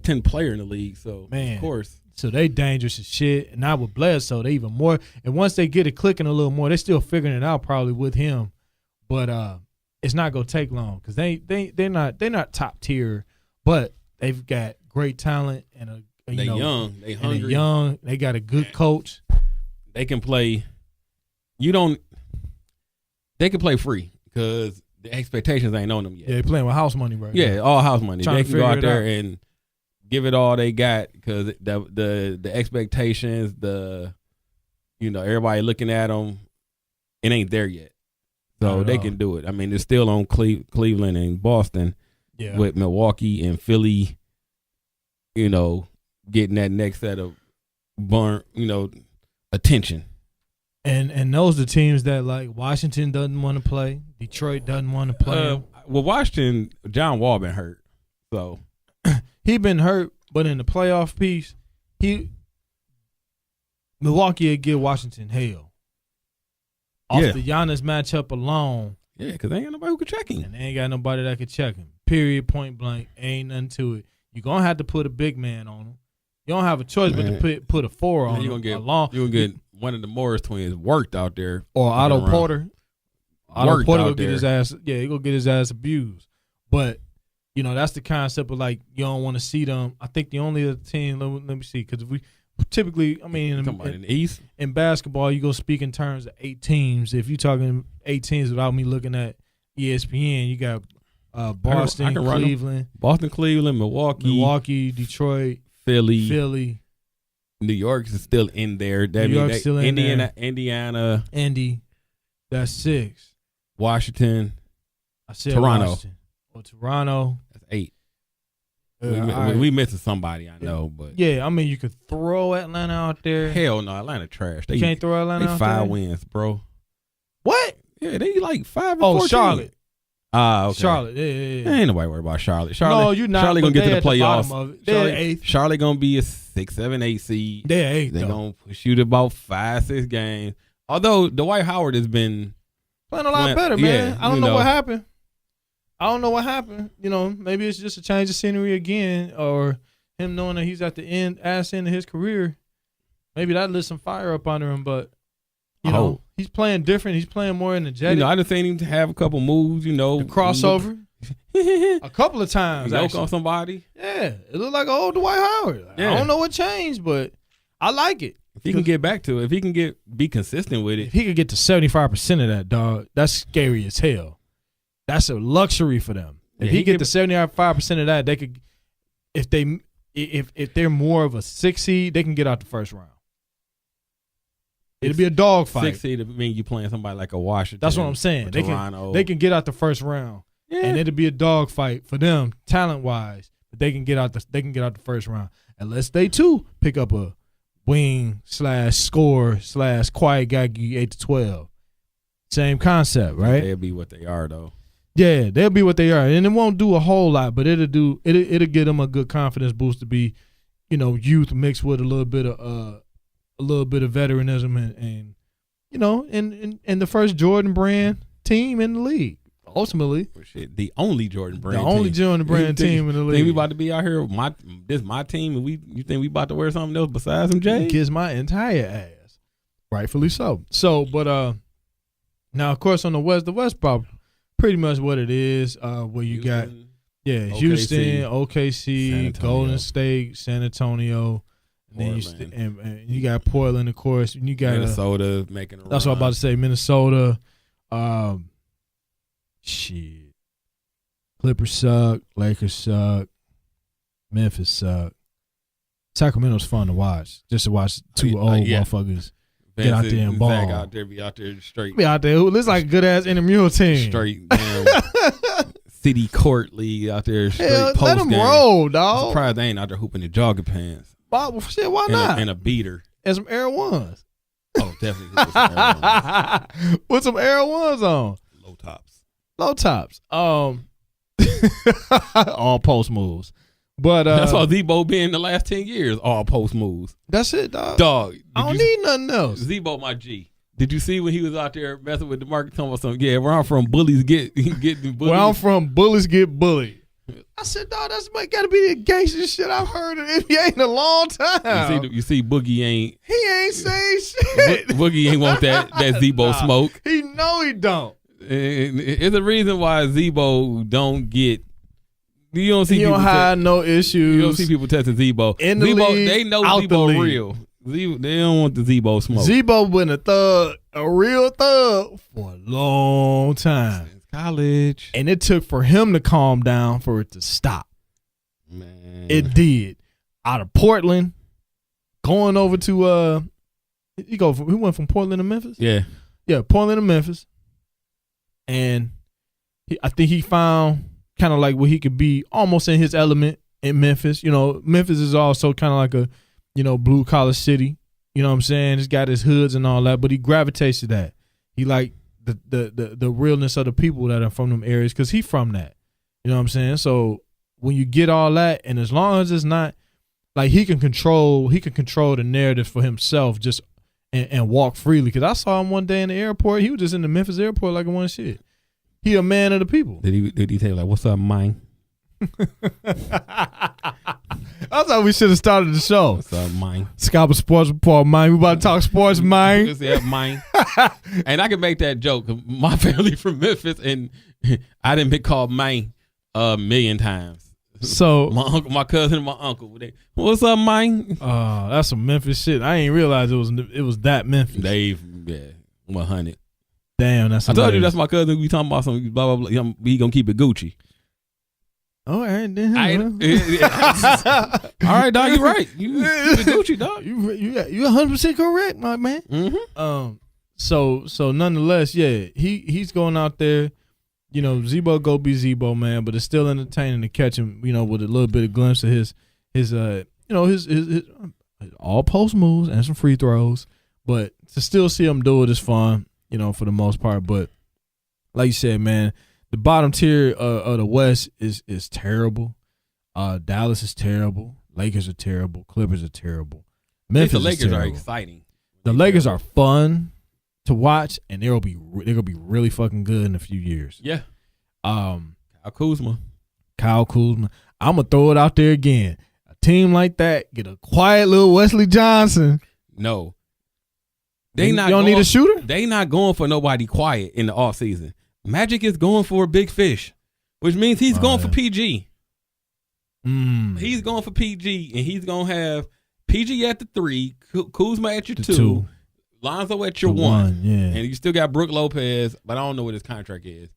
10 player in the league. So man, of course. So they dangerous as shit. And now with Bledsoe, they even more. And once they get it clicking a little more, they're still figuring it out probably with him. But it's not gonna take long because they're not top tier, but they've got great talent and they young, they hungry, they young. They got a good coach. They can play. They can play free because the expectations ain't on them yet. Yeah, they're playing with house money right now. Yeah, all house money. They can go out there and give it all they got because the expectations, everybody looking at them, it ain't there yet. So they can do it. I mean, it's still on Cleveland and Boston with Milwaukee and Philly, getting that next set of attention. And those are the teams that like Washington doesn't want to play. Detroit doesn't want to play. Well, Washington, John Wall been hurt. So he been hurt, but in the playoff piece, Milwaukee would give Washington hell. Off the Giannis matchup alone. Yeah, because they ain't got nobody who can check him. And they ain't got nobody that can check him. Period, point blank. Ain't nothing to it. You're going to have to put a big man on him. You don't have a choice but to put a 4 on him. You're going to get one of the Morris twins worked out there. Or Otto Porter. Otto Porter will get his ass. Yeah, he going to get his ass abused. But, that's the concept of, like, you don't want to see them. I think the only other team, let me see, because we typically, I mean, in the East? In basketball, you go speak in terms of 8 teams. If you're talking 8 teams without me looking at ESPN, you got Boston, Cleveland. Boston, Cleveland, Milwaukee, Detroit, Philly. New York is still in there. New York's still in there. Indiana. Indy. That's 6. Washington. I said Toronto. Washington. Or Toronto. That's 8. We missing somebody, I know, but yeah, I mean, you could throw Atlanta out there. Hell no, Atlanta trash. You can't throw Atlanta out 5 there? wins, bro. What? Yeah, they like 5-14. Charlotte. Okay. Charlotte. Yeah. Ain't nobody worried about Charlotte. No, you're not. Charlotte gonna get to the playoffs. They're 8th. Charlotte gonna be a 6, 7, 8 seed. They're 8th. They're gonna push you to about 5, 6 games. Although Dwight Howard has been playing a lot better, man. Yeah, I don't know what happened. Maybe it's just a change of scenery again, or him knowing that he's at the end of his career. Maybe that lit some fire up under him, but he's playing different. He's playing more energetic. I just seen him have a couple moves. The crossover, a couple of times. Yoke on somebody. Yeah, it looked like an old Dwight Howard. Yeah. I don't know what changed, but I like it. If he can get back to it, if he can be consistent with it, if he could get to 75% of that, dog, that's scary as hell. That's a luxury for them. If he get to 75% of that, they could. If they're more of a 6 seed, they can get out the first round. It'll be a dog fight. 6 seed mean you playing somebody like a Washington. That's what I'm saying. They can get out the first round, and it'll be a dog fight for them talent wise. But they can get out the first round unless they too pick up a wing / score / quiet guy, 8-12. Same concept, right? They'll be what they are though. Yeah, they'll be what they are, and it won't do a whole lot, but it'll give them a good confidence boost to be, youth mixed with a little bit of veteranism and the first Jordan Brand team in the league. Ultimately, the only Jordan Brand, Jordan Brand team in the league. Think we about to be out here? This my team, and you think we about to wear something else besides some J's? Kiss my entire ass, rightfully so. So, but Now, of course, on the West probably pretty much what it is. Where you got Houston, OKC, Golden State, San Antonio, and then and you got Portland, of course. And you got Minnesota making a run. That's what I'm about to say. Minnesota. Shit. Clippers suck. Lakers suck. Memphis suck. Sacramento's fun to watch. Just to watch two old motherfuckers get out there and ball. Be out there straight. Be out there. It looks like a good ass intramural team. Straight damn city court league out there. Straight post let them roll, dog. I'm surprised they ain't out there hooping in jogging pants. Shit, why not? And a beater. And some Air Ones. Oh, definitely. With some Air Ones. With some Air Ones on. Low tops. All post moves. But that's all Zebo been in the last 10 years. All post moves. That's it, dog. I don't need nothing else. Zebo, my G. Did you see when he was out there messing with DeMarcus Thomas? Yeah, where I'm from, bullies get bullied. Where I'm from, bullies get bullied. I said, dog, that's got to be the gangster shit I've heard in the NBA in a long time. You see, Boogie ain't. He ain't saying shit. Boogie ain't want that Zebo smoke. He know he don't. It's a reason why Zebo don't get. You don't see. You don't have no issues. You don't see people testing Zebo. In the Zebo, league, they know out Zebo the real. They don't want the Zebo smoke. Zebo been a thug, a real thug for a long time. Since college. And it took for him to calm down for it to stop. Man. It did. Out of Portland, going over to he went from Portland to Memphis? Yeah. Yeah, Portland to Memphis. And I think he found kind of like where he could be almost in his element in Memphis. You know, Memphis is also kind of like a, blue collar city. You know what I'm saying? It's got his hoods and all that, but he gravitates to that. He like the realness of the people that are from them areas because he from that. You know what I'm saying? So when you get all that, and as long as it's not like he can control the narrative for himself just and walk freely. Because I saw him one day in the airport. He was just in the Memphis airport like one shit. He a man of the people. Did he say like, "What's up, mine"? I thought we should have started the show. What's up, mine? Scalper Sports Report, mine. We about to talk sports, mine. Yeah, mine. And I can make that joke. My family from Memphis, and I didn't been called mine a million times. So my uncle, my cousin, and my uncle. What's up, mine? That's some Memphis shit. I ain't realize it was that Memphis. Dave, 100. Damn, that's. I told you that's my cousin. We talking about some blah blah blah. He gonna keep it Gucci. All right, then. All right, dog. You right. You Gucci, dog. You 100% correct, my man. Mm-hmm. So nonetheless, yeah, he's going out there. Zebo go be Zebo, man, but it's still entertaining to catch him. With a little bit of glimpse of his all post moves and some free throws, but to still see him do it is fun. For the most part, but like you said, man, the bottom tier of the West is terrible. Dallas is terrible. Lakers are terrible. Clippers are terrible. Memphis the Lakers are exciting. The Lakers are fun to watch, and they're gonna be really fucking good in a few years. Yeah. Kyle Kuzma. I'm gonna throw it out there again. A team like that get a quiet little Wesley Johnson. No. You don't need a shooter? They not going for nobody quiet in the offseason. Magic is going for a big fish, which means he's going for PG. He's going for PG, and he's going to have PG at the 3, Kuzma at your 2, Lonzo at your 1. Yeah. And you still got Brook Lopez, but I don't know what his contract is.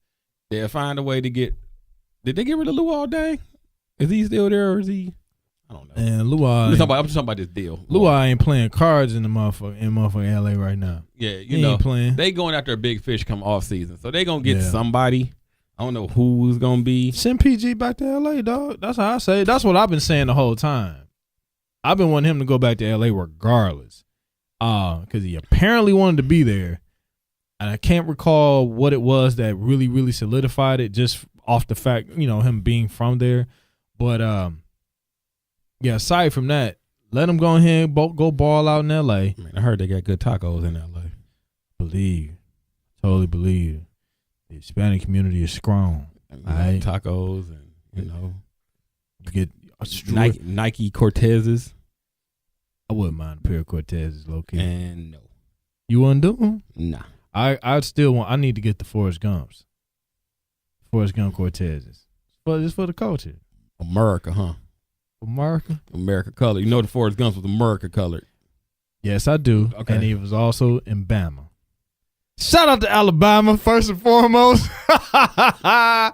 They'll find a way to get – did they get rid of Luol Deng? Is he still there or is he – I don't know. And Luai, I'm just talking about this deal. Luai ain't playing cards in motherfucking LA right now. Yeah, he ain't playing. They going after a big fish come off season, so they gonna get somebody. I don't know who's gonna be. Send PG back to LA, dog. That's how I say it. That's what I've been saying the whole time. I've been wanting him to go back to LA regardless, because he apparently wanted to be there, and I can't recall what it was that really, really solidified it. Just off the fact, him being from there, but yeah, aside from that, let them go ahead and go ball out in L.A. Man, I heard they got good tacos in L.A. Totally believe. The Hispanic community is strong. Right? Tacos and, you get Nike Cortezes. I wouldn't mind a pair of Cortezes, low key. And no. You wouldn't do them? Nah. I need to get the Forrest Gumps. Forrest Gump Cortezes. But it's for the culture. America, huh? America colored. You know the Forrest Gump was America colored. Yes, I do. Okay. And he was also in Bama. Shout out to Alabama, first and foremost. I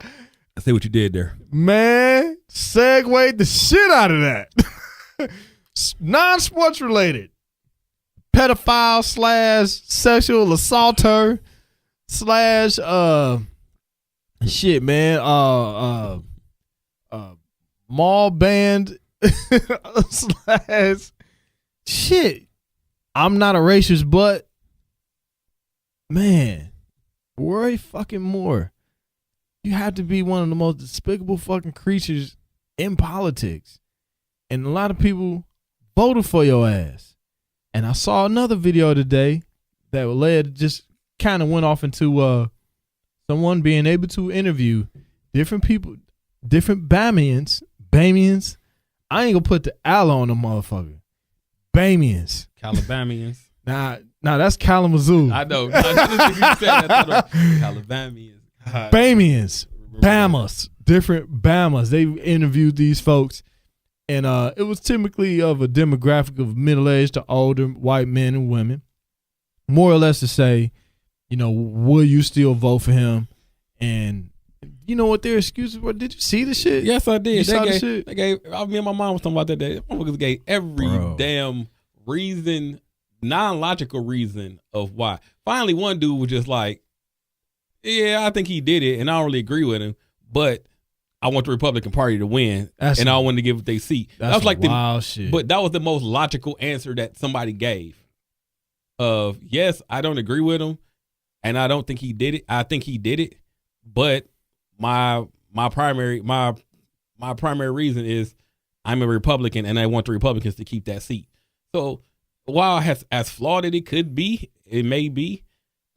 see what you did there. Man, segued the shit out of that. Non-sports related. Pedophile / sexual assaulter / shit, man. Mall band / shit. I'm not a racist, but man, Roy fucking Moore. You have to be one of the most despicable fucking creatures in politics. And a lot of people voted for your ass. And I saw another video today that led just kind of went off into someone being able to interview different people, different Bamians. I ain't gonna put the Al on the motherfucker. Bamians. Calabamians. Nah, that's Kalamazoo. I know. Calabamians. Bamians. Bamas. Different Bamas. They interviewed these folks. And it was typically of a demographic of middle-aged to older white men and women. More or less to say, you know, will you still vote for him? And you know what their excuses were? Did you see the shit? Yes, I did. You saw the shit? Me and my mom was talking about that day. Motherfuckers gave every damn reason, non-logical reason of why. Finally, one dude was just like, yeah, I think he did it, and I don't really agree with him, but I want the Republican Party to win, and I wanted to give it their seat. That was like wild shit. But that was the most logical answer that somebody gave. Of yes, I don't agree with him, and I don't think he did it. I think he did it, but my primary reason is I'm a Republican, and I want the Republicans to keep that seat. So while as flawed as it could be, it may be,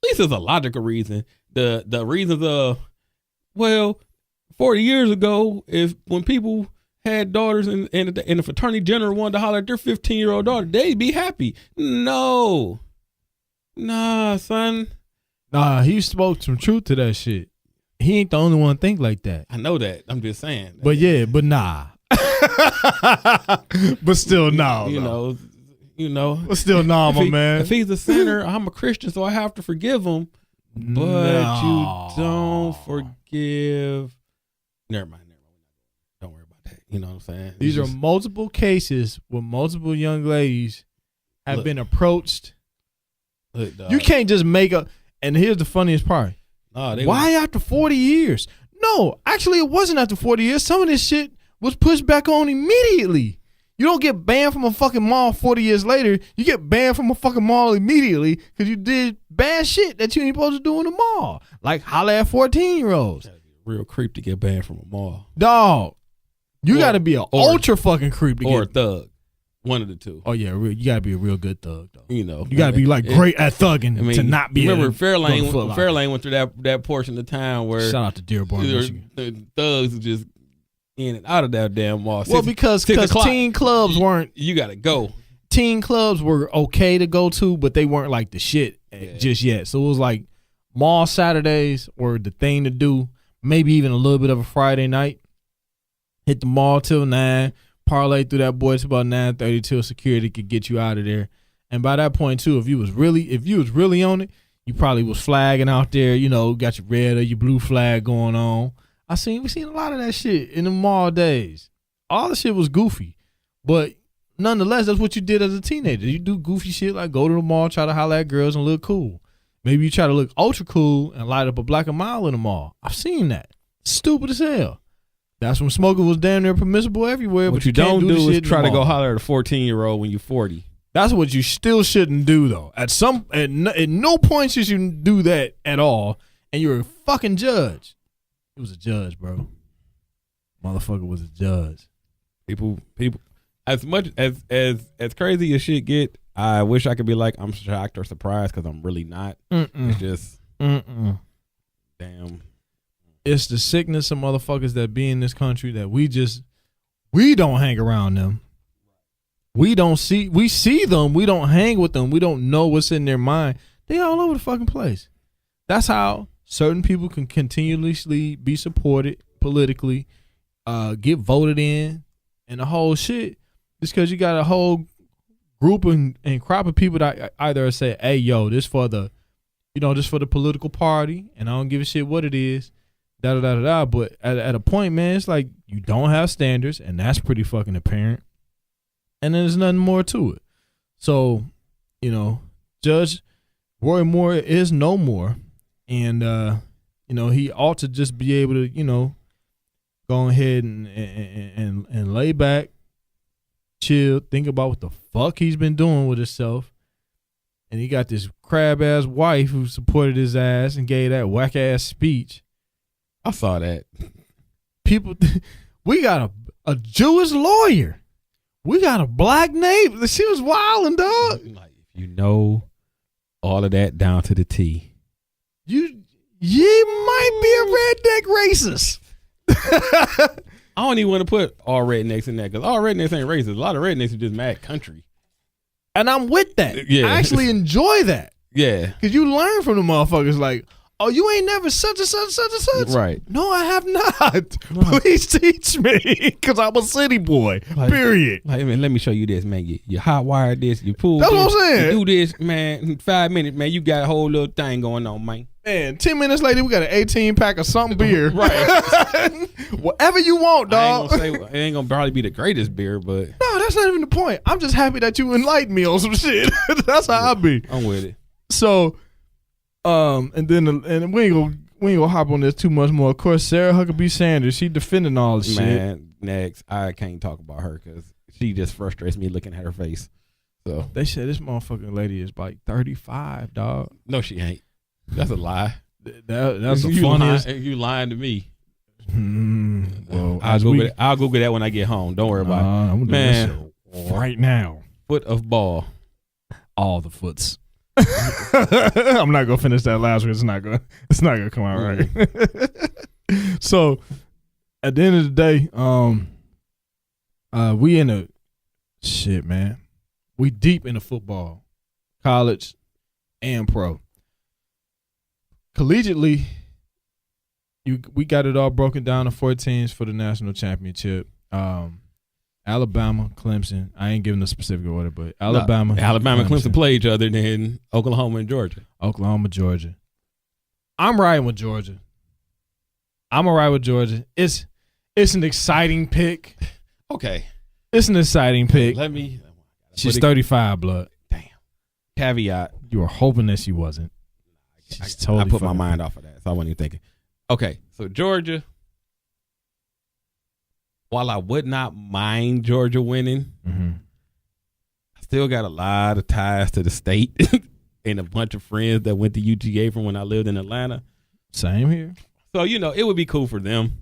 at least there's a logical reason. The reasons of 40 years ago, when people had daughters and the fraternity general wanted to holler at their 15-year-old daughter, they'd be happy. No. Nah, son. Nah, he spoke some truth to that shit. He ain't the only one think like that. I know that. I'm just saying. But yeah, but nah. But still nah. You know. But still nah, my man. If he's a sinner, I'm a Christian, so I have to forgive him. But you don't forgive. Never mind. Don't worry about that. You know what I'm saying? These are multiple cases where multiple young ladies have been approached. You can't just make a. And here's the funniest part. Why after 40 years? No, actually, it wasn't after 40 years. Some of this shit was pushed back on immediately. You don't get banned from a fucking mall 40 years later. You get banned from a fucking mall immediately because you did bad shit that you ain't supposed to do in the mall. Like holler at 14-year-olds. Real creep to get banned from a mall. Dog, you got to be an ultra fucking creep to get. Or a thug. One of the two. Oh, yeah. You got to be a real good thug, though. You know. You got to be like great at thugging to not be. Remember Fairlane went through that portion of town where. Shout out to Dearborn, Michigan. The thugs just in and out of that damn mall. Well, because teen clubs weren't. You got to go. Teen clubs were okay to go to, but they weren't like the shit just yet. So it was like mall Saturdays were the thing to do. Maybe even a little bit of a Friday night. Hit the mall till 9. Parlay through that boy to about 9:30 till security could get you out of there. And by that point too, if you was really on it, you probably was flagging out there. You know, got your red or your blue flag going on. We seen a lot of that shit in the mall days. All the shit was goofy, but nonetheless, that's what you did as a teenager. You do goofy shit like go to the mall, try to holler at girls and look cool. Maybe you try to look ultra cool and light up a Black and Mild in the mall. I've seen that. Stupid as hell. That's when smoking was damn near permissible everywhere. What you don't do is try to go holler at a 14-year-old when you're 40. That's what you still shouldn't do, though. At no point should you do that at all. And you're a fucking judge. He was a judge, bro. Motherfucker was a judge. People. As much as crazy as shit get, I wish I could be like I'm shocked or surprised because I'm really not. It's just damn. It's the sickness of motherfuckers that be in this country that we don't hang around them. We see them. We don't hang with them. We don't know what's in their mind. They all over the fucking place. That's how certain people can continuously be supported politically, get voted in, and the whole shit. Just because you got a whole group and crop of people that either say, "Hey, yo, this for the political party," and I don't give a shit what it is, da da da da da. But at a point, man, it's like you don't have standards, and that's pretty fucking apparent. And then there's nothing more to it. So, Judge Roy Moore is no more, and he ought to just be able to go ahead and lay back, chill, think about what the fuck he's been doing with himself. And he got this crab ass wife who supported his ass and gave that whack ass speech. I saw that. People, we got a Jewish lawyer. We got a black neighbor. She was wilding, dog. Like, if you know all of that down to the T, you might be a redneck racist. I don't even want to put all rednecks in that because all rednecks ain't racist. A lot of rednecks are just mad country. And I'm with that. Yeah. I actually enjoy that. Yeah. Because you learn from the motherfuckers like, oh, you ain't never such and such, such and such. Right. No, I have not. No. Please teach me because I'm a city boy, period. Like, man, let me show you this, man. You hot wire this, you pull That's this, what I'm saying. You do this, man, in 5 minutes, man, you got a whole little thing going on, man. Man, 10 minutes later, we got an 18-pack of something beer. Right. Whatever you want, dog. I ain't gonna say it ain't gonna probably be the greatest beer, but no, that's not even the point. I'm just happy that you enlightened me on some shit. That's how I be. I'm with it. So, and we ain't gonna hop on this too much more. Of course, Sarah Huckabee Sanders, she defending all the shit. Man, next, I can't talk about her because she just frustrates me looking at her face. So they said this motherfucking lady is like 35, dog. No, she ain't. That's a lie. That's the funniest. You lying to me. Well, I'll Google that when I get home. Don't worry about it. I'm gonna do this right now. Foot of ball. All the foots. I'm not gonna finish that last one. It's not gonna come out right. So at the end of the day, we in a shit, man. We deep in the football, college and pro. Collegiately, we got it all broken down to 4 teams for the national championship. Alabama, Clemson. I ain't giving a specific order, but Alabama, and Clemson play each other, then Oklahoma and Georgia. Georgia. I'm riding with Georgia. I'm gonna ride with Georgia. It's an exciting pick. Okay, it's an exciting pick. She's 35, blood. Damn. Caveat: you were hoping that she wasn't. I put my mind off of that, so I wasn't even thinking. Okay, so Georgia. While I would not mind Georgia winning, I still got a lot of ties to the state and a bunch of friends that went to UGA from when I lived in Atlanta. Same here. So, it would be cool for them.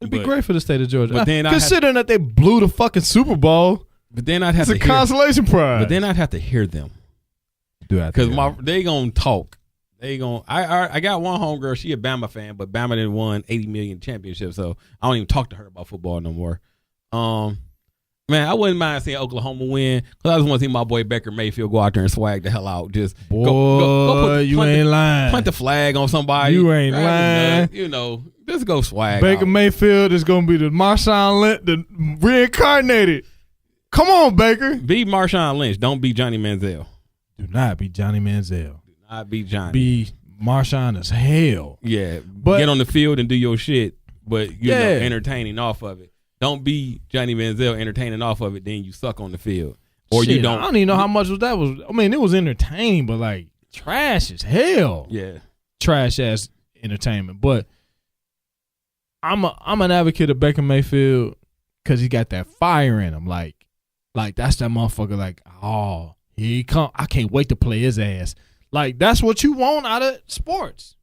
It'd be great for the state of Georgia. But then considering that they blew the fucking Super Bowl, but then I'd have it's a consolation prize. But then I'd have to hear them. Because they gonna talk. I got one homegirl, she a Bama fan, but Bama didn't won 80 million championships, so I don't even talk to her about football no more. Man, I wouldn't mind seeing Oklahoma win because I just want to see my boy Baker Mayfield go out there and swag the hell out. Just go ain't lying. Plant the flag on somebody. You ain't lying. Just go swag. Baker Mayfield is gonna be the Marshawn Lynch, the reincarnated. Come on, Baker. Be Marshawn Lynch. Don't be Johnny Manziel. Do not be Johnny Manziel. I'd be Johnny. Be Marshawn as hell. Yeah, but get on the field and do your shit, but entertaining off of it. Don't be Johnny Manziel entertaining off of it, then you suck on the field. Or shit, you don't. I don't even know how much that was. I mean, it was entertaining, but like trash as hell. Yeah. Trash ass entertainment. But I'm an advocate of Baker Mayfield because he got that fire in him. Like that's that motherfucker, like, oh, here he come. I can't wait to play his ass. Like, that's what you want out of sports.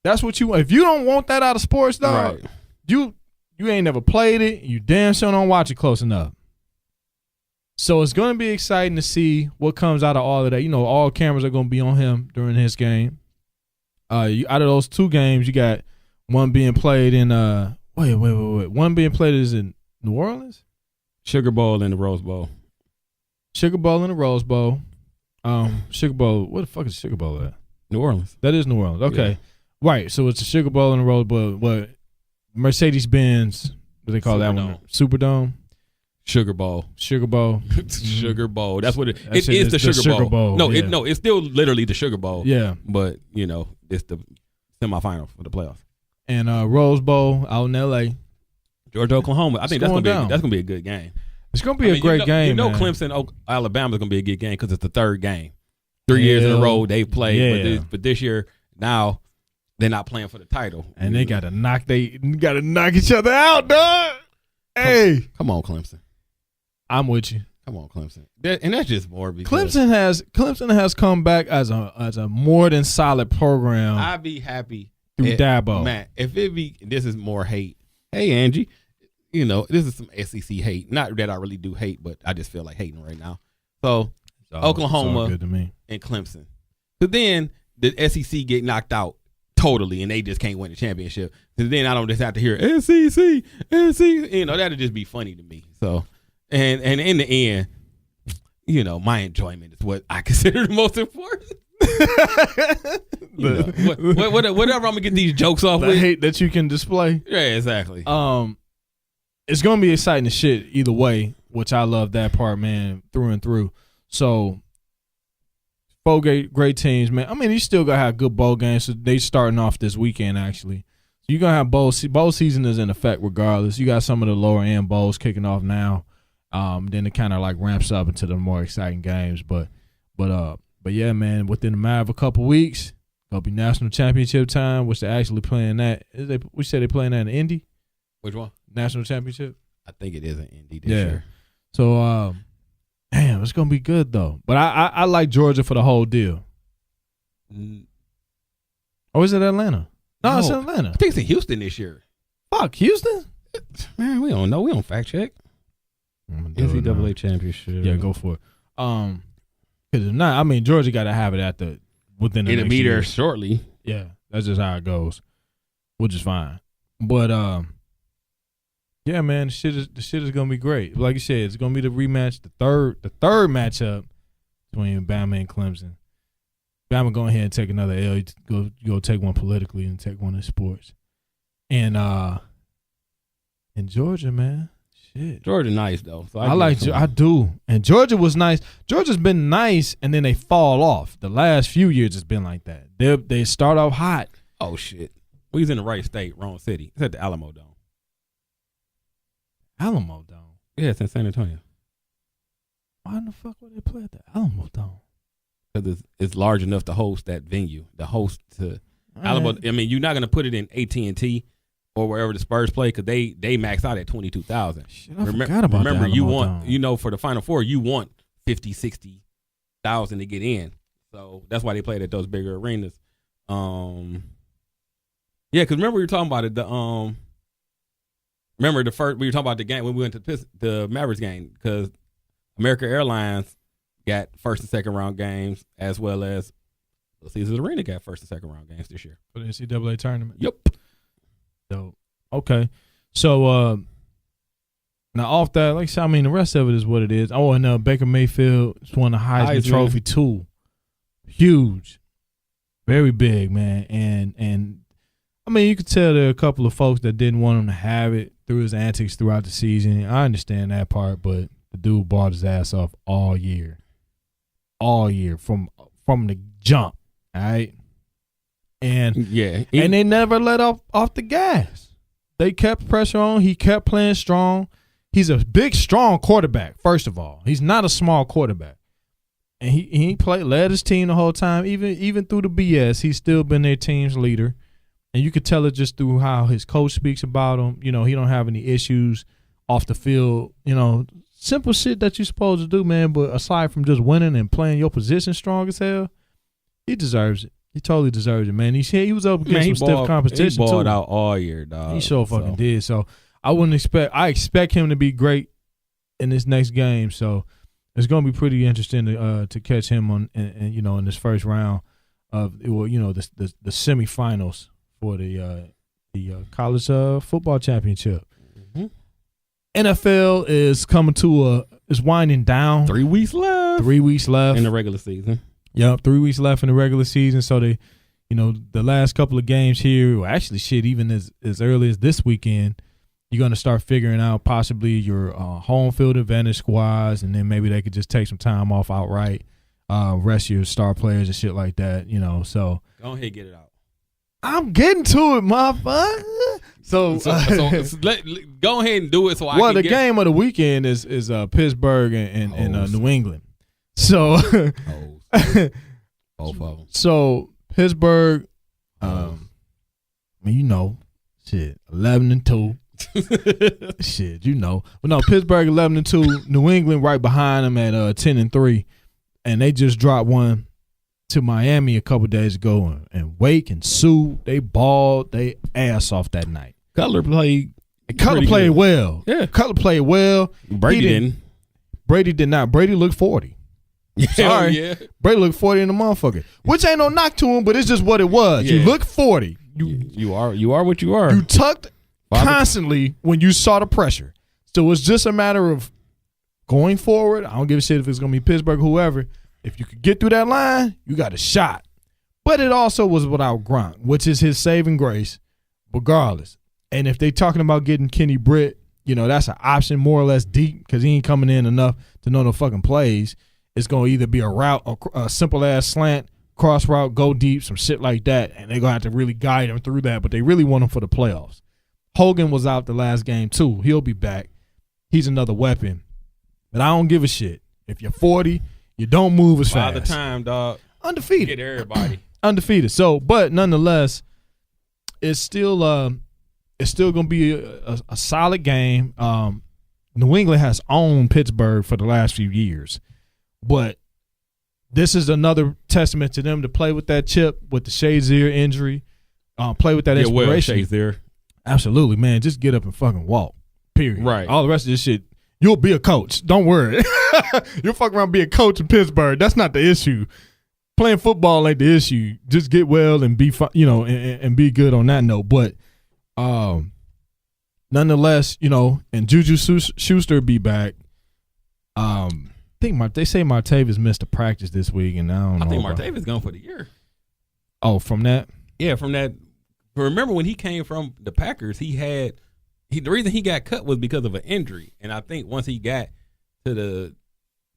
That's what you want. If you don't want that out of sports, dog, right, you ain't never played it. You damn sure don't watch it close enough. So it's going to be exciting to see what comes out of all of that. All cameras are going to be on him during his game. Out of those 2 games, you got one being played in wait. One being played is in New Orleans? Sugar Bowl and the Rose Bowl. Sugar Bowl and the Rose Bowl. Sugar Bowl. What the fuck is Sugar Bowl at? New Orleans. That is New Orleans. Okay. Yeah. Right. So it's a Sugar Bowl in the road, but what Mercedes-Benz, what do they call that one? Superdome? Sugar Bowl. Sugar Bowl. Sugar Bowl. That's what it is. The Sugar Bowl. No, yeah. It's still literally the Sugar Bowl. Yeah. But, it's the semifinal for the playoffs. And Rose Bowl out in L.A. Georgia, Oklahoma. I think that's gonna be a good game. It's gonna be a great game. Man. Clemson, Alabama is gonna be a good game because it's the third game. 3 years in a row they've played, but this year now they're not playing for the title, and they gotta knock each other out, dog. Hey, come on, Clemson. I'm with you. Come on, Clemson. And that's just more because Clemson has come back as a more than solid program. I'd be happy through Dabo. Man, this is more hate. Hey, Angie. This is some SEC hate. Not that I really do hate, but I just feel like hating right now. So, Oklahoma good to me. And Clemson. But then the SEC get knocked out totally, and they just can't win the championship. So then I don't just have to hear SEC. That'd just be funny to me. So, and in the end, my enjoyment is what I consider the most important. Whatever I'm gonna get these jokes off with. Hate that you can display. Yeah, exactly. It's gonna be exciting as shit either way, which I love that part, man, through and through. So 4 great teams, man. I mean, you still gonna have good bowl games. So they starting off this weekend actually. So you're gonna have bowl season is in effect regardless. You got some of the lower end bowls kicking off now. Then it kind of like ramps up into the more exciting games. But yeah, man, within a matter of a couple weeks, gonna be national championship time, which they're actually playing that. We said they're playing that in Indy. Which one? National championship. I think it is in Indy this year. So, damn, it's gonna be good though. But I like Georgia for the whole deal. Or is it Atlanta? No, it's Atlanta. I think it's in Houston this year. Fuck Houston. Man, we don't know. We don't fact check. NCAA championship. Yeah, go for it. Because if not, I mean, Georgia got to have it within the next year. It'll be there shortly. Yeah, that's just how it goes, which is fine. But yeah, man, the shit is gonna be great. Like you said, it's gonna be the rematch, the third matchup between Bama and Clemson. Bama go ahead and take another L. Go take one politically and take one in sports. And in Georgia, man. Shit. Georgia nice though. So I do. And Georgia was nice. Georgia's been nice and then they fall off. The last few years it's been like that. They start off hot. Oh shit. We was in the right state, wrong city. It's at the Alamo Dome. Alamo Dome? Yeah, it's in San Antonio. Why in the fuck would they play at the Alamo Dome? Because it's large enough to host that venue. The host to Alamo. I mean, you're not gonna put it in AT&T or wherever the Spurs play because they max out at 22,000. I forgot about that. Remember, you want for the Final Four, you want 50, 60,000 to get in. So that's why they played at those bigger arenas. Yeah, because remember we were talking about it. Remember we were talking about the game when we went to the Mavericks game because American Airlines got first and second round games as well as Caesars Arena got first and second round games this year for the NCAA tournament. Yep. So okay, so now off that, like I said, I mean the rest of it is what it is. Oh, and Baker Mayfield just won the Heisman Trophy too. Huge, very big, man, and I mean you could tell there are a couple of folks that didn't want him to have it through his antics throughout the season. I understand that part, but the dude bought his ass off all year from the jump. All right. And and they never let off the gas. They kept pressure on. He kept playing strong. He's a big, strong quarterback. First of all, he's not a small quarterback, and he led his team the whole time. Even through the BS, he's still been their team's leader, and you could tell it just through how his coach speaks about him. You know, he don't have any issues off the field. You know, simple shit that you're supposed to do, man. But aside from just winning and playing your position strong as hell, he deserves it. He totally deserves it, man. He was up against some stiff competition he balled out all year, dog. He sure fucking did. So I expect him to be great in this next game. So it's gonna be pretty interesting to catch him on and you know in this first round of the semifinals for the college football championship. Mm-hmm. NFL is is winding down. 3 weeks left. 3 weeks left in the regular season. Yep, 3 weeks left in the regular season. So they, the last couple of games here, or actually even as early as this weekend, you're going to start figuring out possibly your home field advantage squads, and then maybe they could just take some time off outright, rest your star players and shit like that, So go ahead, get it out. I'm getting to it, motherfucker. So go ahead and do it. Well, the game of the weekend is Pittsburgh and New England. So both of them. So Pittsburgh, shit, 11-2. Shit, but no, Pittsburgh 11-2. New England right behind them at 10-3, and they just dropped one to Miami a couple days ago, and Wake and Sue, they balled they ass off that night. Cutler played well. Yeah, Cutler played well. Brady didn't. Brady did not. Brady looked 40. Sorry, yeah. Brady looked 40 in the motherfucker, which ain't no knock to him, but it's just what it was. Yeah. You look 40. You are what you are. You tucked constantly when you saw the pressure. So it's just a matter of going forward. I don't give a shit if it's gonna be Pittsburgh, whoever. If you could get through that line, you got a shot. But it also was without Gronk, which is his saving grace, regardless. And if they talking about getting Kenny Britt, that's an option more or less deep because he ain't coming in enough to know no fucking plays. It's going to either be a route, a simple-ass slant, cross route, go deep, some shit like that, and they're going to have to really guide him through that, but they really want him for the playoffs. Hogan was out the last game, too. He'll be back. He's another weapon. But I don't give a shit. If you're 40, you don't move as fast. By the time, dog. Undefeated. Get everybody. Undefeated. So, but nonetheless, it's still going to be a solid game. New England has owned Pittsburgh for the last few years. But this is another testament to them to play with that chip, with the Shazier injury, play with that inspiration. Shazier. Absolutely, man. Just get up and fucking walk, period. Right. All the rest of this shit, you'll be a coach. Don't worry. You'll fuck around and be a coach in Pittsburgh. That's not the issue. Playing football ain't the issue. Just get well and be fun, and be good on that note. But nonetheless, and Juju Schuster be back. They say Martavis missed a practice this week, and I think Martavis gone for the year. Oh, from that? Yeah, from that. Remember when he came from the Packers, the reason he got cut was because of an injury, and I think once he got to the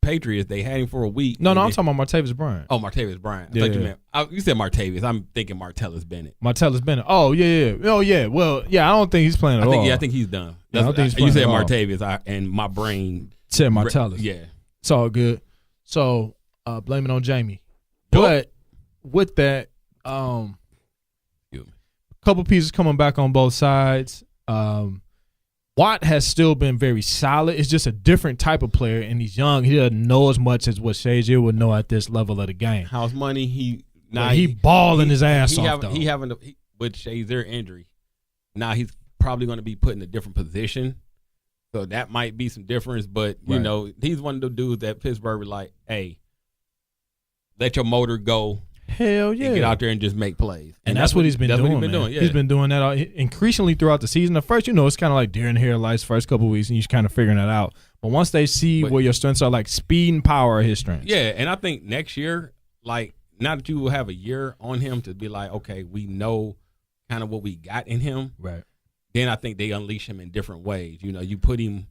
Patriots, they had him for a week. No, I'm talking about Martavis Bryant. Oh, Martavis Bryant. I thought you meant. You said Martavis. I'm thinking Martellus Bennett. Martellus Bennett. Oh yeah. Oh yeah. Well, yeah. I don't think he's playing at all. Yeah, I think he's done. I don't think he's playing you said at all. Martavis, and my brain said Martellus. Yeah. It's all good. So blame it on Jamie. But with that, a couple pieces coming back on both sides. Watt has still been very solid. It's just a different type of player, and he's young. He doesn't know as much as what Shazier would know at this level of the game. House money. He balling his ass off. With Shazier injury. Now he's probably going to be put in a different position. So that might be some difference, but he's one of the dudes that Pittsburgh was like, hey, let your motor go. Hell yeah. And get out there and just make plays. And that's what he's been doing. Yeah. He's been doing that increasingly throughout the season. At first, it's kind of like deer in headlights first couple of weeks, and you're kind of figuring that out. But once they see where your strengths are, like speed and power are his strengths. Yeah, and I think next year, like, now that you will have a year on him to be like, okay, we know kind of what we got in him. Right. Then I think they unleash him in different ways. You put him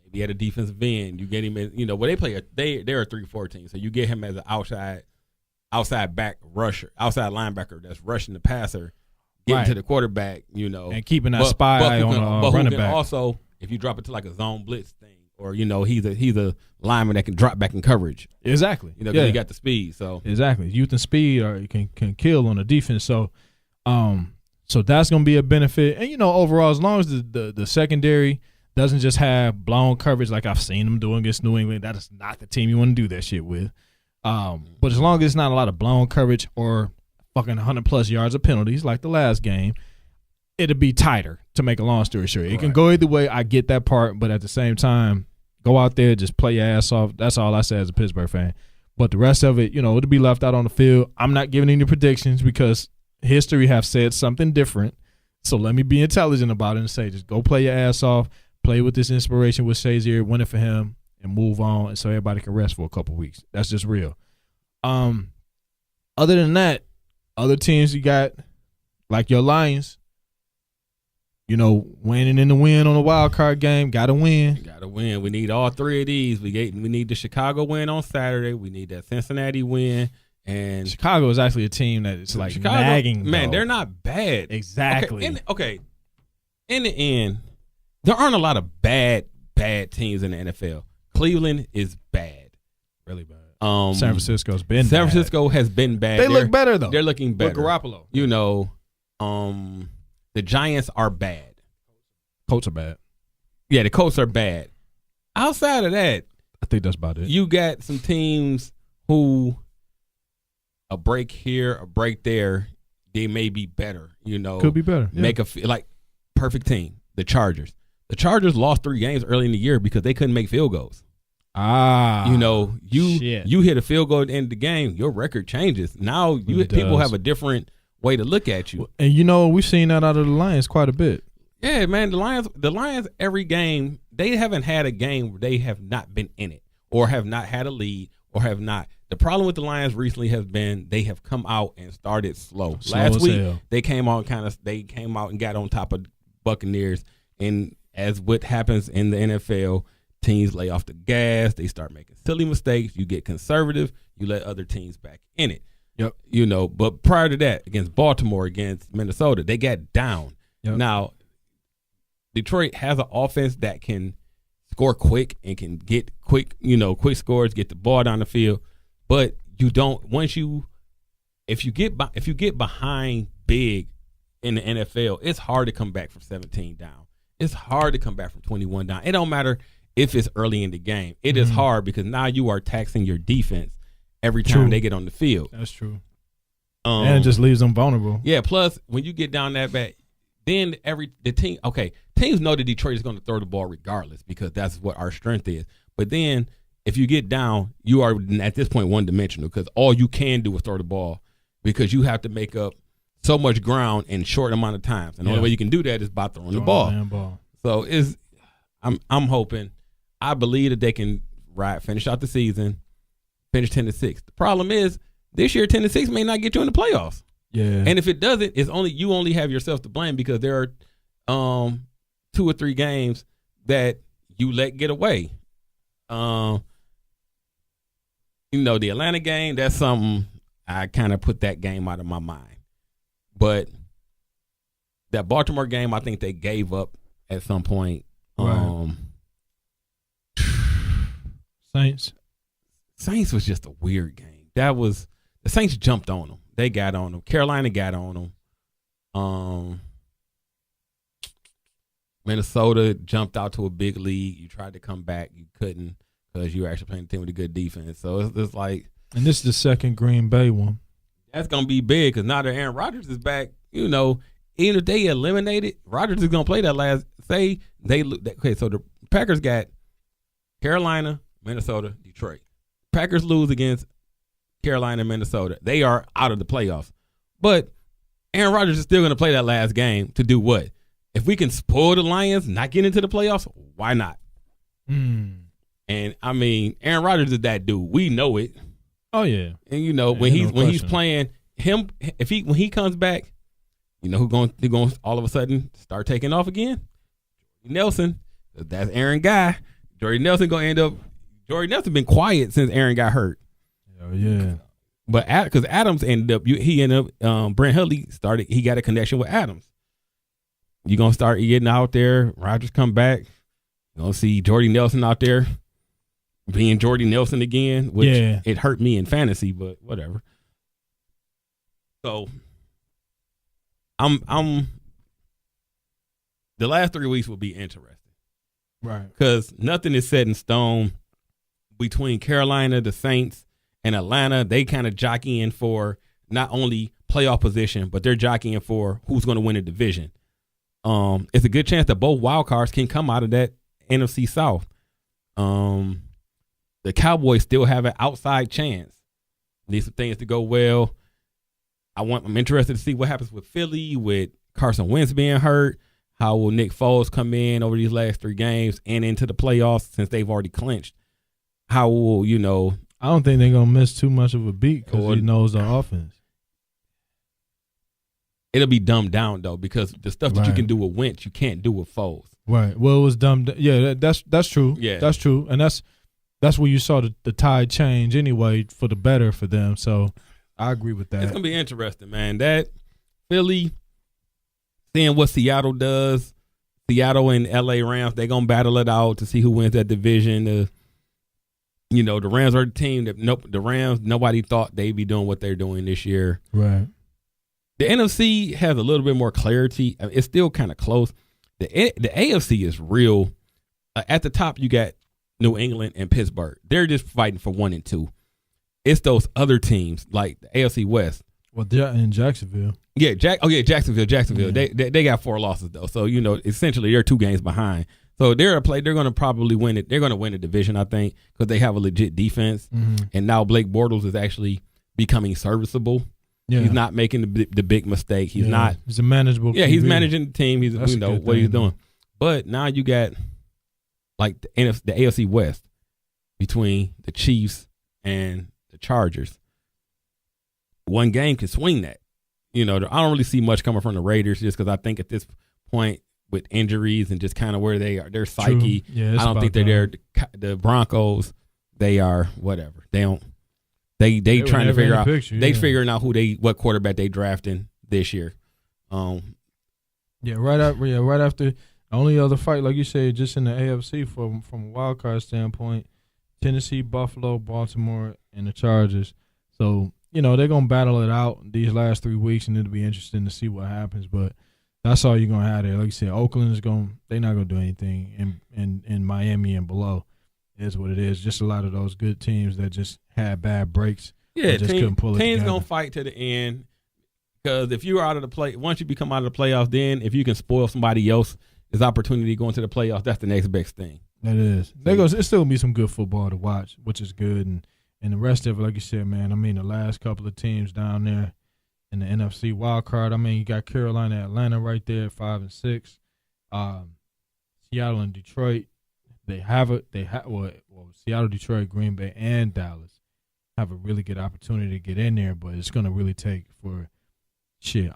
maybe at a defensive end. You get him in, they play they're a 3-4 team. So you get him as an outside back rusher, outside linebacker that's rushing the passer, getting to the quarterback, and keeping that spy on a running back. Also, if you drop it to like a zone blitz thing, or he's a lineman that can drop back in coverage. Exactly. Because he got the speed. So exactly, youth and speed can kill on the defense. So, so that's going to be a benefit. And, overall, as long as the secondary doesn't just have blown coverage like I've seen them doing against New England, that is not the team you want to do that shit with. But as long as it's not a lot of blown coverage or fucking 100-plus yards of penalties like the last game, it'll be tighter, to make a long story short. It can go either way. I get that part. But at the same time, go out there, just play your ass off. That's all I say as a Pittsburgh fan. But the rest of it, it'll be left out on the field. I'm not giving any predictions because history have said something different. So let me be intelligent about it and say just go play your ass off, play with this inspiration with Shazier, win it for him, and move on, and so everybody can rest for a couple weeks. That's just real. Other than that, other teams you got, like your Lions, winning in the win on a wild card game, gotta win. Gotta win. We need all three of these. We need the Chicago win on Saturday. We need that Cincinnati win. And Chicago is actually a team that is like Chicago, nagging. Man, they're not bad. Exactly. In the end, there aren't a lot of bad teams in the NFL. Cleveland is bad. Really bad. San Francisco's been San Francisco has been bad. They look better though. They're looking better. With Garoppolo. The Giants are bad. Colts are bad. Yeah, the Colts are bad. Outside of that, I think that's about it. You got some teams who a break here, a break there, they may be better. Could be better. Yeah. Make perfect team. The Chargers. The Chargers lost 3 games early in the year because they couldn't make field goals. You hit a field goal at the end of the game, your record changes. Now people have a different way to look at you. And we've seen that out of the Lions quite a bit. Yeah, man, the Lions every game, they haven't had a game where they have not been in it or have not had a lead or have not. The problem with the Lions recently has been they have come out and started slow. Last week they came out and got on top of Buccaneers, and as what happens in the NFL, teams lay off the gas, they start making silly mistakes, you get conservative, you let other teams back in it. Yep. But prior to that, against Baltimore, against Minnesota, they got down. Yep. Now, Detroit has an offense that can score quick and can get quick scores, get the ball down the field. But you don't if you get behind big in the NFL, it's hard to come back from 17 down. It's hard to come back from 21 down. It don't matter if it's early in the game. It is hard because now you are taxing your defense every time they get on the field. That's true. And it just leaves them vulnerable. Yeah, plus when you get down that bad, then teams know that Detroit is going to throw the ball regardless because that's what our strength is. But then if you get down, you are at this point one-dimensional because all you can do is throw the ball because you have to make up so much ground in a short amount of time. And the only way you can do that is by throwing the ball. So I'm hoping, I believe that they can finish out the season, finish 10-6. The problem is this year 10-6 may not get you in the playoffs. Yeah. And if it doesn't, you only have yourself to blame because there are 2 or 3 games that you let get away. The Atlanta game, that's something I kind of put that game out of my mind. But that Baltimore game, I think they gave up at some point. Right. Saints was just a weird game. The Saints jumped on them. They got on them. Carolina got on them. Minnesota jumped out to a big lead. You tried to come back. You couldn't because you were actually playing a team with a good defense. So it's like. And this is the second Green Bay one. That's going to be big because now that Aaron Rodgers is back, even if they eliminated, Rodgers is going to play that last. Say they okay, so the Packers got Carolina, Minnesota, Detroit. Packers lose against Carolina, Minnesota. They are out of the playoffs. But Aaron Rodgers is still going to play that last game to do what? If we can spoil the Lions, not get into the playoffs, why not? And I mean, Aaron Rodgers is that dude. We know it. Oh yeah. And when he's playing him, when he comes back, who's going to all of a sudden start taking off again? Nelson. That's Aaron Guy. Jordy Nelson been quiet since Aaron got hurt. Oh yeah. But because Adams ended up Brent Hundley he got a connection with Adams. You're going to start getting out there. Rodgers come back. You're going to see Jordy Nelson out there being Jordy Nelson again, which it hurt me in fantasy, but whatever. So I'm the last 3 weeks will be interesting. Right. Because nothing is set in stone between Carolina, the Saints, and Atlanta. They kind of jockeying for not only playoff position, but they're jockeying for who's going to win the division. It's a good chance that both wild cards can come out of that NFC South. The Cowboys still have an outside chance. Need some things to go well. I'm interested to see what happens with Philly, with Carson Wentz being hurt. How will Nick Foles come in over these last 3 games and into the playoffs since they've already clinched? How will, I don't think they're going to miss too much of a beat because he knows the offense. It'll be dumbed down, though, because the stuff that you can do with Wentz, you can't do with Foles. Right. Well, it was dumbed. Yeah, that's true. Yeah. That's true. And that's where you saw the tide change anyway for the better for them. So I agree with that. It's going to be interesting, man. That Philly, seeing what Seattle does, Seattle and LA Rams, they're going to battle it out to see who wins that division. The Rams are the team that the Rams, nobody thought they'd be doing what they're doing this year. Right. The NFC has a little bit more clarity. I mean, it's still kind of close. The AFC is real. At the top, you got New England and Pittsburgh. They're just fighting for 1 and 2. It's those other teams like the AFC West. Well, they're in Jacksonville. Yeah, Jacksonville. Yeah. They got 4 losses though. So essentially they're 2 games behind. So they're going to probably win it. They're going to win the division, I think, because they have a legit defense. Mm-hmm. And now Blake Bortles is actually becoming serviceable. Yeah. He's not making the big mistake. He's not. He's a manageable. Yeah, he's managing the team. He's what he's doing. But now you got like the AFC West between the Chiefs and the Chargers. One game can swing that. I don't really see much coming from the Raiders just because I think at this point with injuries and just kind of where they are, their psyche. Yeah, I don't think they're there. The Broncos, they are whatever. They don't. They trying to figure out. They figuring out what quarterback they drafting this year. Right after the only other fight, like you said, just in the AFC from a wild card standpoint, Tennessee, Buffalo, Baltimore, and the Chargers. So they're gonna battle it out these last 3 weeks, and it'll be interesting to see what happens. But that's all you're gonna have there. Like you said, Oakland they're not gonna do anything in Miami and below. Is what it is. Just a lot of those good teams that just had bad breaks. Yeah, just couldn't pull it together. Teams gonna fight to the end because if you're out of the play, once you become out of the playoffs, then if you can spoil somebody else's opportunity going to the playoffs, that's the next best thing. That is. It's still gonna be some good football to watch, which is good, and the rest of it, like you said, man. I mean, the last couple of teams down there in the NFC wild card. I mean, you got Carolina, Atlanta right there at 5 and 6. Seattle and Detroit. Seattle, Detroit, Green Bay, and Dallas have a really good opportunity to get in there, but it's going to really take for New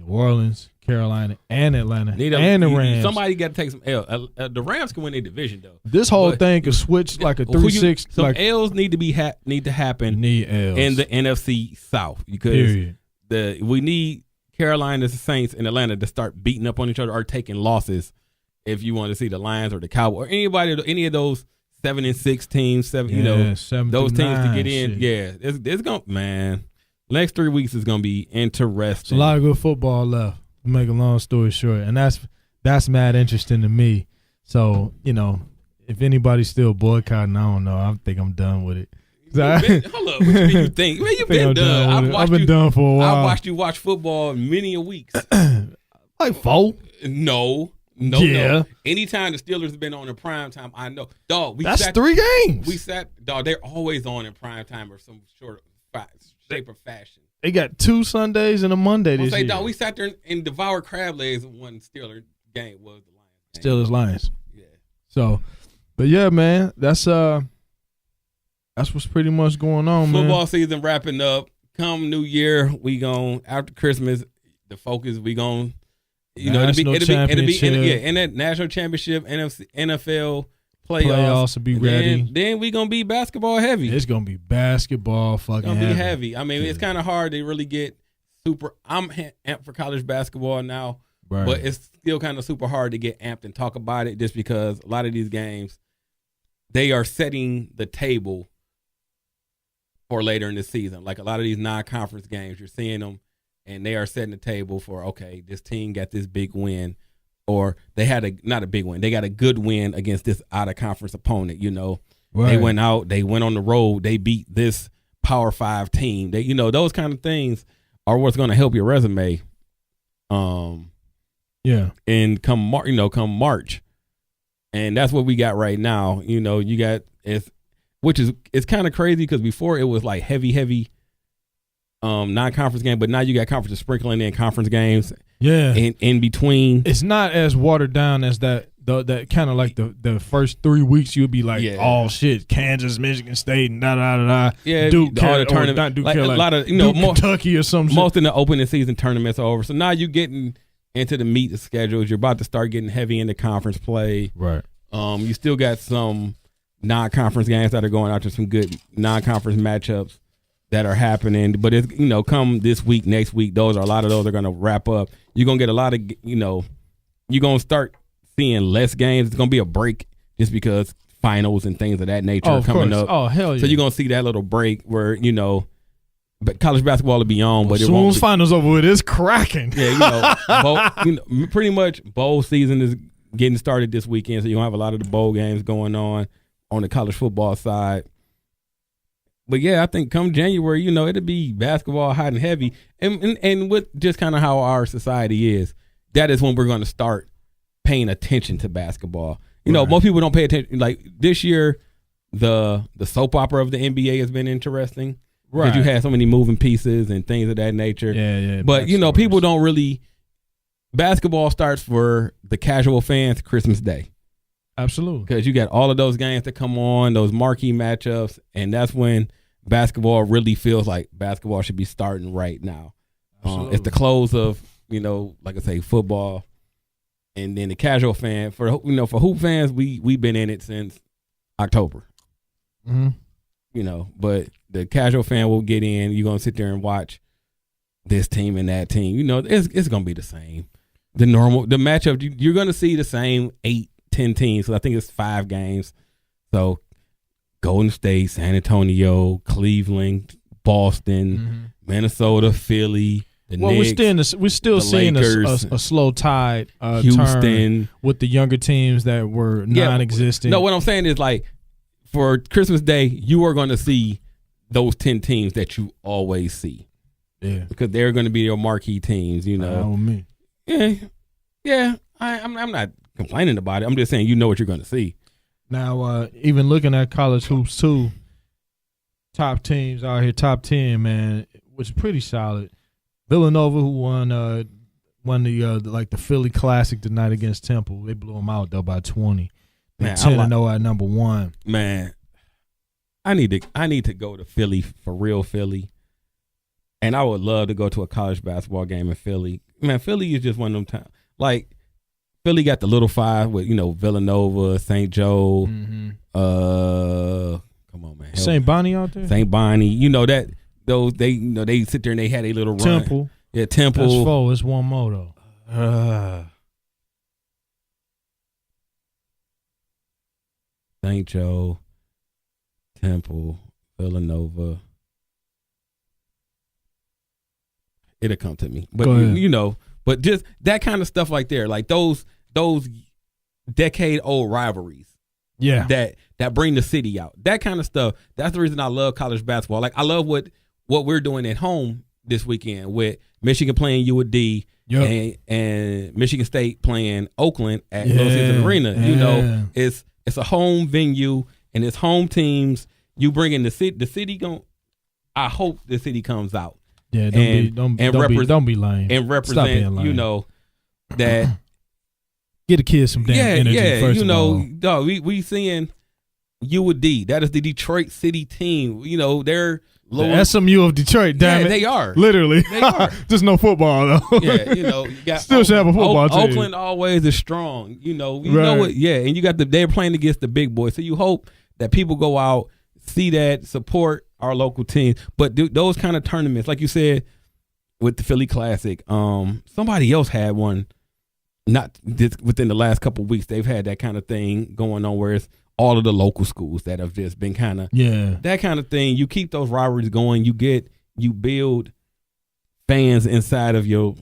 Orleans, Carolina, and Atlanta, and the Rams. Somebody got to take some L. The Rams can win their division though. This whole thing could switch like a 3-6. Some L's need to happen. Need L's in the NFC South because we need Carolina, the Saints, and Atlanta to start beating up on each other or taking losses. If you want to see the Lions or the Cowboys or any of those 7 and 6 teams, those teams to get in, it's going man. Next 3 weeks is going to be interesting. There's a lot of good football left. To make a long story short, and that's mad interesting to me. So if anybody's still boycotting, I don't know. I think I'm done with it. Hold up, what you think? Man, you've been done. I've been done for a while. I've watched you watch football many a weeks. Like 4? No. No. Anytime the Steelers have been on in prime time, I know. Dog, that's 3 games. They're always on in prime time or some sort of shape or fashion. They got 2 Sundays and a Monday this year. Dog, we sat there and devoured crab legs and one Steeler game was the Lions game. Steelers Lions. Yeah. So, but yeah, man, that's what's pretty much going on, man. Football season wrapping up. Come New Year, after Christmas, the focus it'll be in that national championship, NFL playoffs will be ready. Then we gonna be basketball heavy. It's gonna be basketball fucking heavy. I mean, it's kind of hard to really get super. I'm amped for college basketball now, right. But it's still kind of super hard to get amped and talk about it just because a lot of these games, they are setting the table for later in the season. Like a lot of these non-conference games, you're seeing them. And they are setting the table for, okay, this team got this big win, or they had not a big win. They got a good win against this out-of-conference opponent, Right. They went on the road. They beat this Power 5 team. They, those kind of things are what's going to help your resume. And come March. And that's what we got right now. You got it's kind of crazy because before it was like heavy non-conference game, but now you got conference sprinkling in conference games. Yeah, in between. It's not as watered down as that kind of like the first 3 weeks you'll be like, oh shit, Kansas, Michigan State, and da. Yeah, Duke, all the tournament, not Duke, like a lot of Kentucky or something. Most in the opening season tournaments are over, so now you're getting into the meat of schedules. You're about to start getting heavy into conference play. Right. You still got some non-conference games that are going out to some good non-conference matchups that are happening. But it's come this week, next week, a lot of those are going to wrap up. You're going to get a lot of you're going to start seeing less games. It's going to be a break just because finals and things of that nature are coming up. Oh, hell yeah. So you're going to see that little break where, but college basketball will be on. But as soon as finals over with, it's cracking. Yeah, pretty much bowl season is getting started this weekend. So you're going to have a lot of the bowl games going on the college football side. But yeah, I think come January, it'll be basketball hot and heavy. And with just kind of how our society is, that is when we're going to start paying attention to basketball. Most people don't pay attention. Like this year, the soap opera of the NBA has been interesting. Right. Because you had so many moving pieces and things of that nature. Yeah. But, people don't really – basketball starts for the casual fans Christmas Day. Absolutely. Because you got all of those games that come on, those marquee matchups, and that's when basketball really feels like basketball should be starting right now. It's the close of, like I say, football. And then the casual fan, for hoop fans, we've been in it since October. Mm-hmm. But the casual fan will get in. You're gonna sit there and watch this team and that team. It's gonna be the same. The matchup, you're gonna see the same 8-10 teams. So I think it's 5 games. So Golden State, San Antonio, Cleveland, Boston, Minnesota, Philly. Knicks, we're still seeing a slow tide Houston turn with the younger teams that were non-existent. No, what I'm saying is like for Christmas Day, you are going to see those 10 teams that you always see. Yeah, because they're going to be your marquee teams. Me. Yeah. I'm not complaining about it. I'm just saying what you're going to see. Now, even looking at college hoops too, top teams out here, top 10, man, was pretty solid. Villanova, who won the Philly Classic tonight against Temple, they blew them out though by 20. They're 10-0 at number 1. Man, I need to go to Philly for real, Philly, and I would love to go to a college basketball game in Philly. Man, Philly is just one of them times. Like Philly got the Little Five with Villanova, St. Joe. Mm-hmm. Come on, man, St. Bonnie out there. St. Bonnie, that. Those they sit there and they had a little run. Temple. Yeah, Temple. That's 4. It's one more though. St. Joe, Temple, Villanova. It'll come to me. But but just that kind of stuff like there, like those decade-old rivalries. Yeah. That bring the city out. That kind of stuff. That's the reason I love college basketball. Like I love what we're doing at home this weekend with Michigan playing UD and Michigan State playing Oakland at Little Caesars Arena. Yeah. It's a home venue and it's home teams. You bring in the city. The city I hope the city comes out. Yeah, don't be lying and represent. That get the kids some damn energy. Yeah, first of all. Dog, we seeing UD. That is the Detroit City team. They're the SMU of Detroit. Damn it, they are literally. They are. Just no football though. Yeah, you got still should have a football team. Oakland always is strong. You know what? Yeah, and you got they're playing against the big boys. So you hope that people go out, see that, support our local team. But those kind of tournaments, like you said, with the Philly Classic, somebody else had one. Not this, within the last couple of weeks, they've had that kind of thing going on where it's all of the local schools that have just been kind of that kind of thing. You keep those rivalries going. You build fans inside of your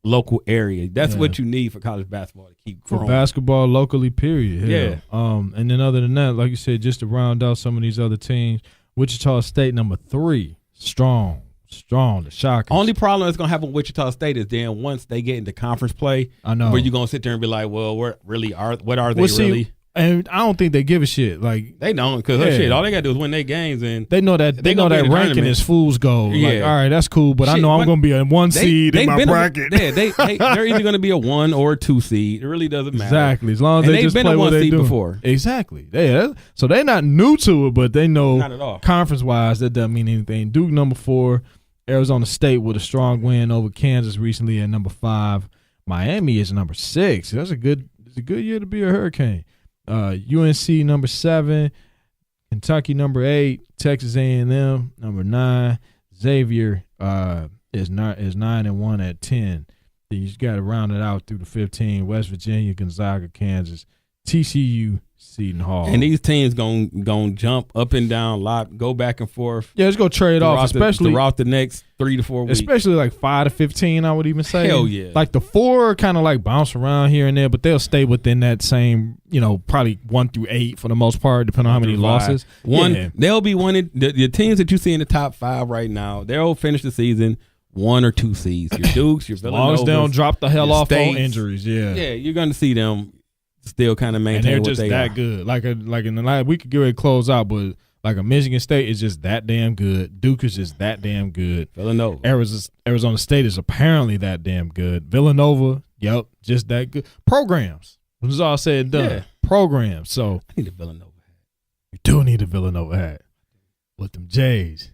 local area. That's what you need for college basketball to keep growing. For basketball locally, period. Yeah. And then other than that, like you said, just to round out some of these other teams, Wichita State number 3, strong, the Shockers. Only problem that's gonna happen with Wichita State is then once they get into conference play, I know where you're gonna sit there and be like, well, what are they really? And I don't think they give a shit. Like they don't, because shit, all they gotta do is win their games, and they know that ranking is fool's gold. Yeah. Like, all right, that's cool, but shit, I know I'm gonna be a 1 seed in my bracket. They're either gonna be a 1 or a 2 seed. It really doesn't matter. Exactly, as long as they just play what they do. They've been a 1 seed before. Exactly. So they're not new to it, but they know not at all. Conference wise that doesn't mean anything. Duke number 4, Arizona State with a strong win over Kansas recently at number 5. Miami is number 6. It's a good year to be a Hurricane. UNC number 7, Kentucky number 8, Texas A&M number 9, Xavier is 9-1 at 10. Then you just got to round it out through the 15. West Virginia, Gonzaga, Kansas, TCU, Seton Hall. And these teams gon' jump up and down a lot, go back and forth. Yeah, let's go trade off, especially throughout the next 3 to 4 weeks. Especially like 5 to 15, I would even say. Hell yeah. Like the 4 kind of like bounce around here and there, but they'll stay within that same, probably 1 through 8 for the most part, depending on how many losses. They'll be winning. The teams that you see in the top 5 right now, they'll finish the season 1 or 2 seeds. Your Dukes, your Villanovas. As long as they don't drop the hell off States, on injuries, yeah. Yeah, you're going to see them still kind of maintain and they're just that good. Like in the night, we could get ready to close out, but like a Michigan State is just that damn good. Duke is just that damn good. Villanova, Arizona State is apparently that damn good. Villanova, yep, just that good. Programs. When it's all said and done, programs. So I need a Villanova hat. You do need a Villanova hat with them J's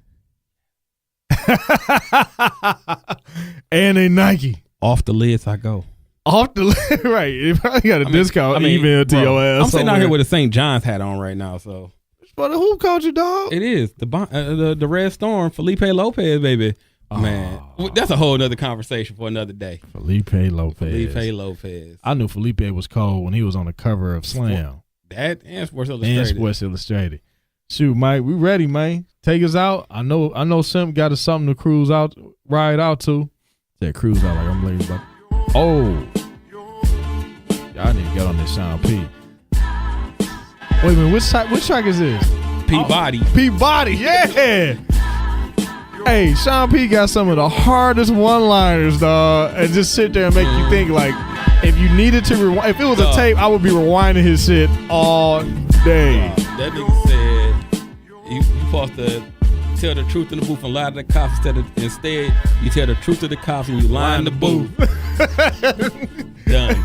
and a Nike. Off the lids I go. Off the right, you probably got a discount email to your ass. I'm sitting out here with a St. John's hat on right now, so. But who called you, dog? It is the Red Storm, Felipe Lopez, baby. Man, that's a whole other conversation for another day. Felipe Lopez. I knew Felipe was cold when he was on the cover of Slam. That and Sports Illustrated. Shoot, Mike, we ready, man. Take us out. I know Simp got us something to ride out to. Said cruise out like I'm late about. Oh, y'all need to get on this Sean P. Wait a minute, which track is this? Peabody. Peabody, yeah. Hey, Sean P got some of the hardest one-liners, dog, and just sit there and make you think. Like, if you needed to rewind, if it was a tape, I would be rewinding his shit all day. That nigga said you supposed to tell the truth in the booth and lie to the cops instead you tell the truth to the cops and you lie in the booth. Done.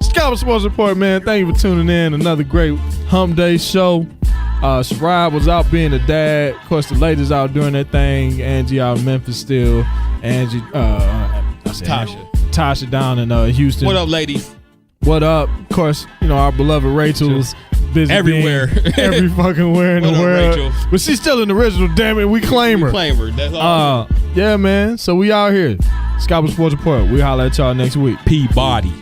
Scalper Sports Report, man. Thank you for tuning in. Another great Hump Day show. Sherrod was out being a dad. Of course, the ladies out doing their thing. Angie out in Memphis still. Tasha down in Houston. What up, ladies? What up? Of course, our beloved Rachel's busy everywhere. Every fucking where in the world. Rachel? But she's still an original, damn it. We claim her. That's all. Yeah, man. So we out here. Scalper Sports Report. We holler at y'all next week. Peabody.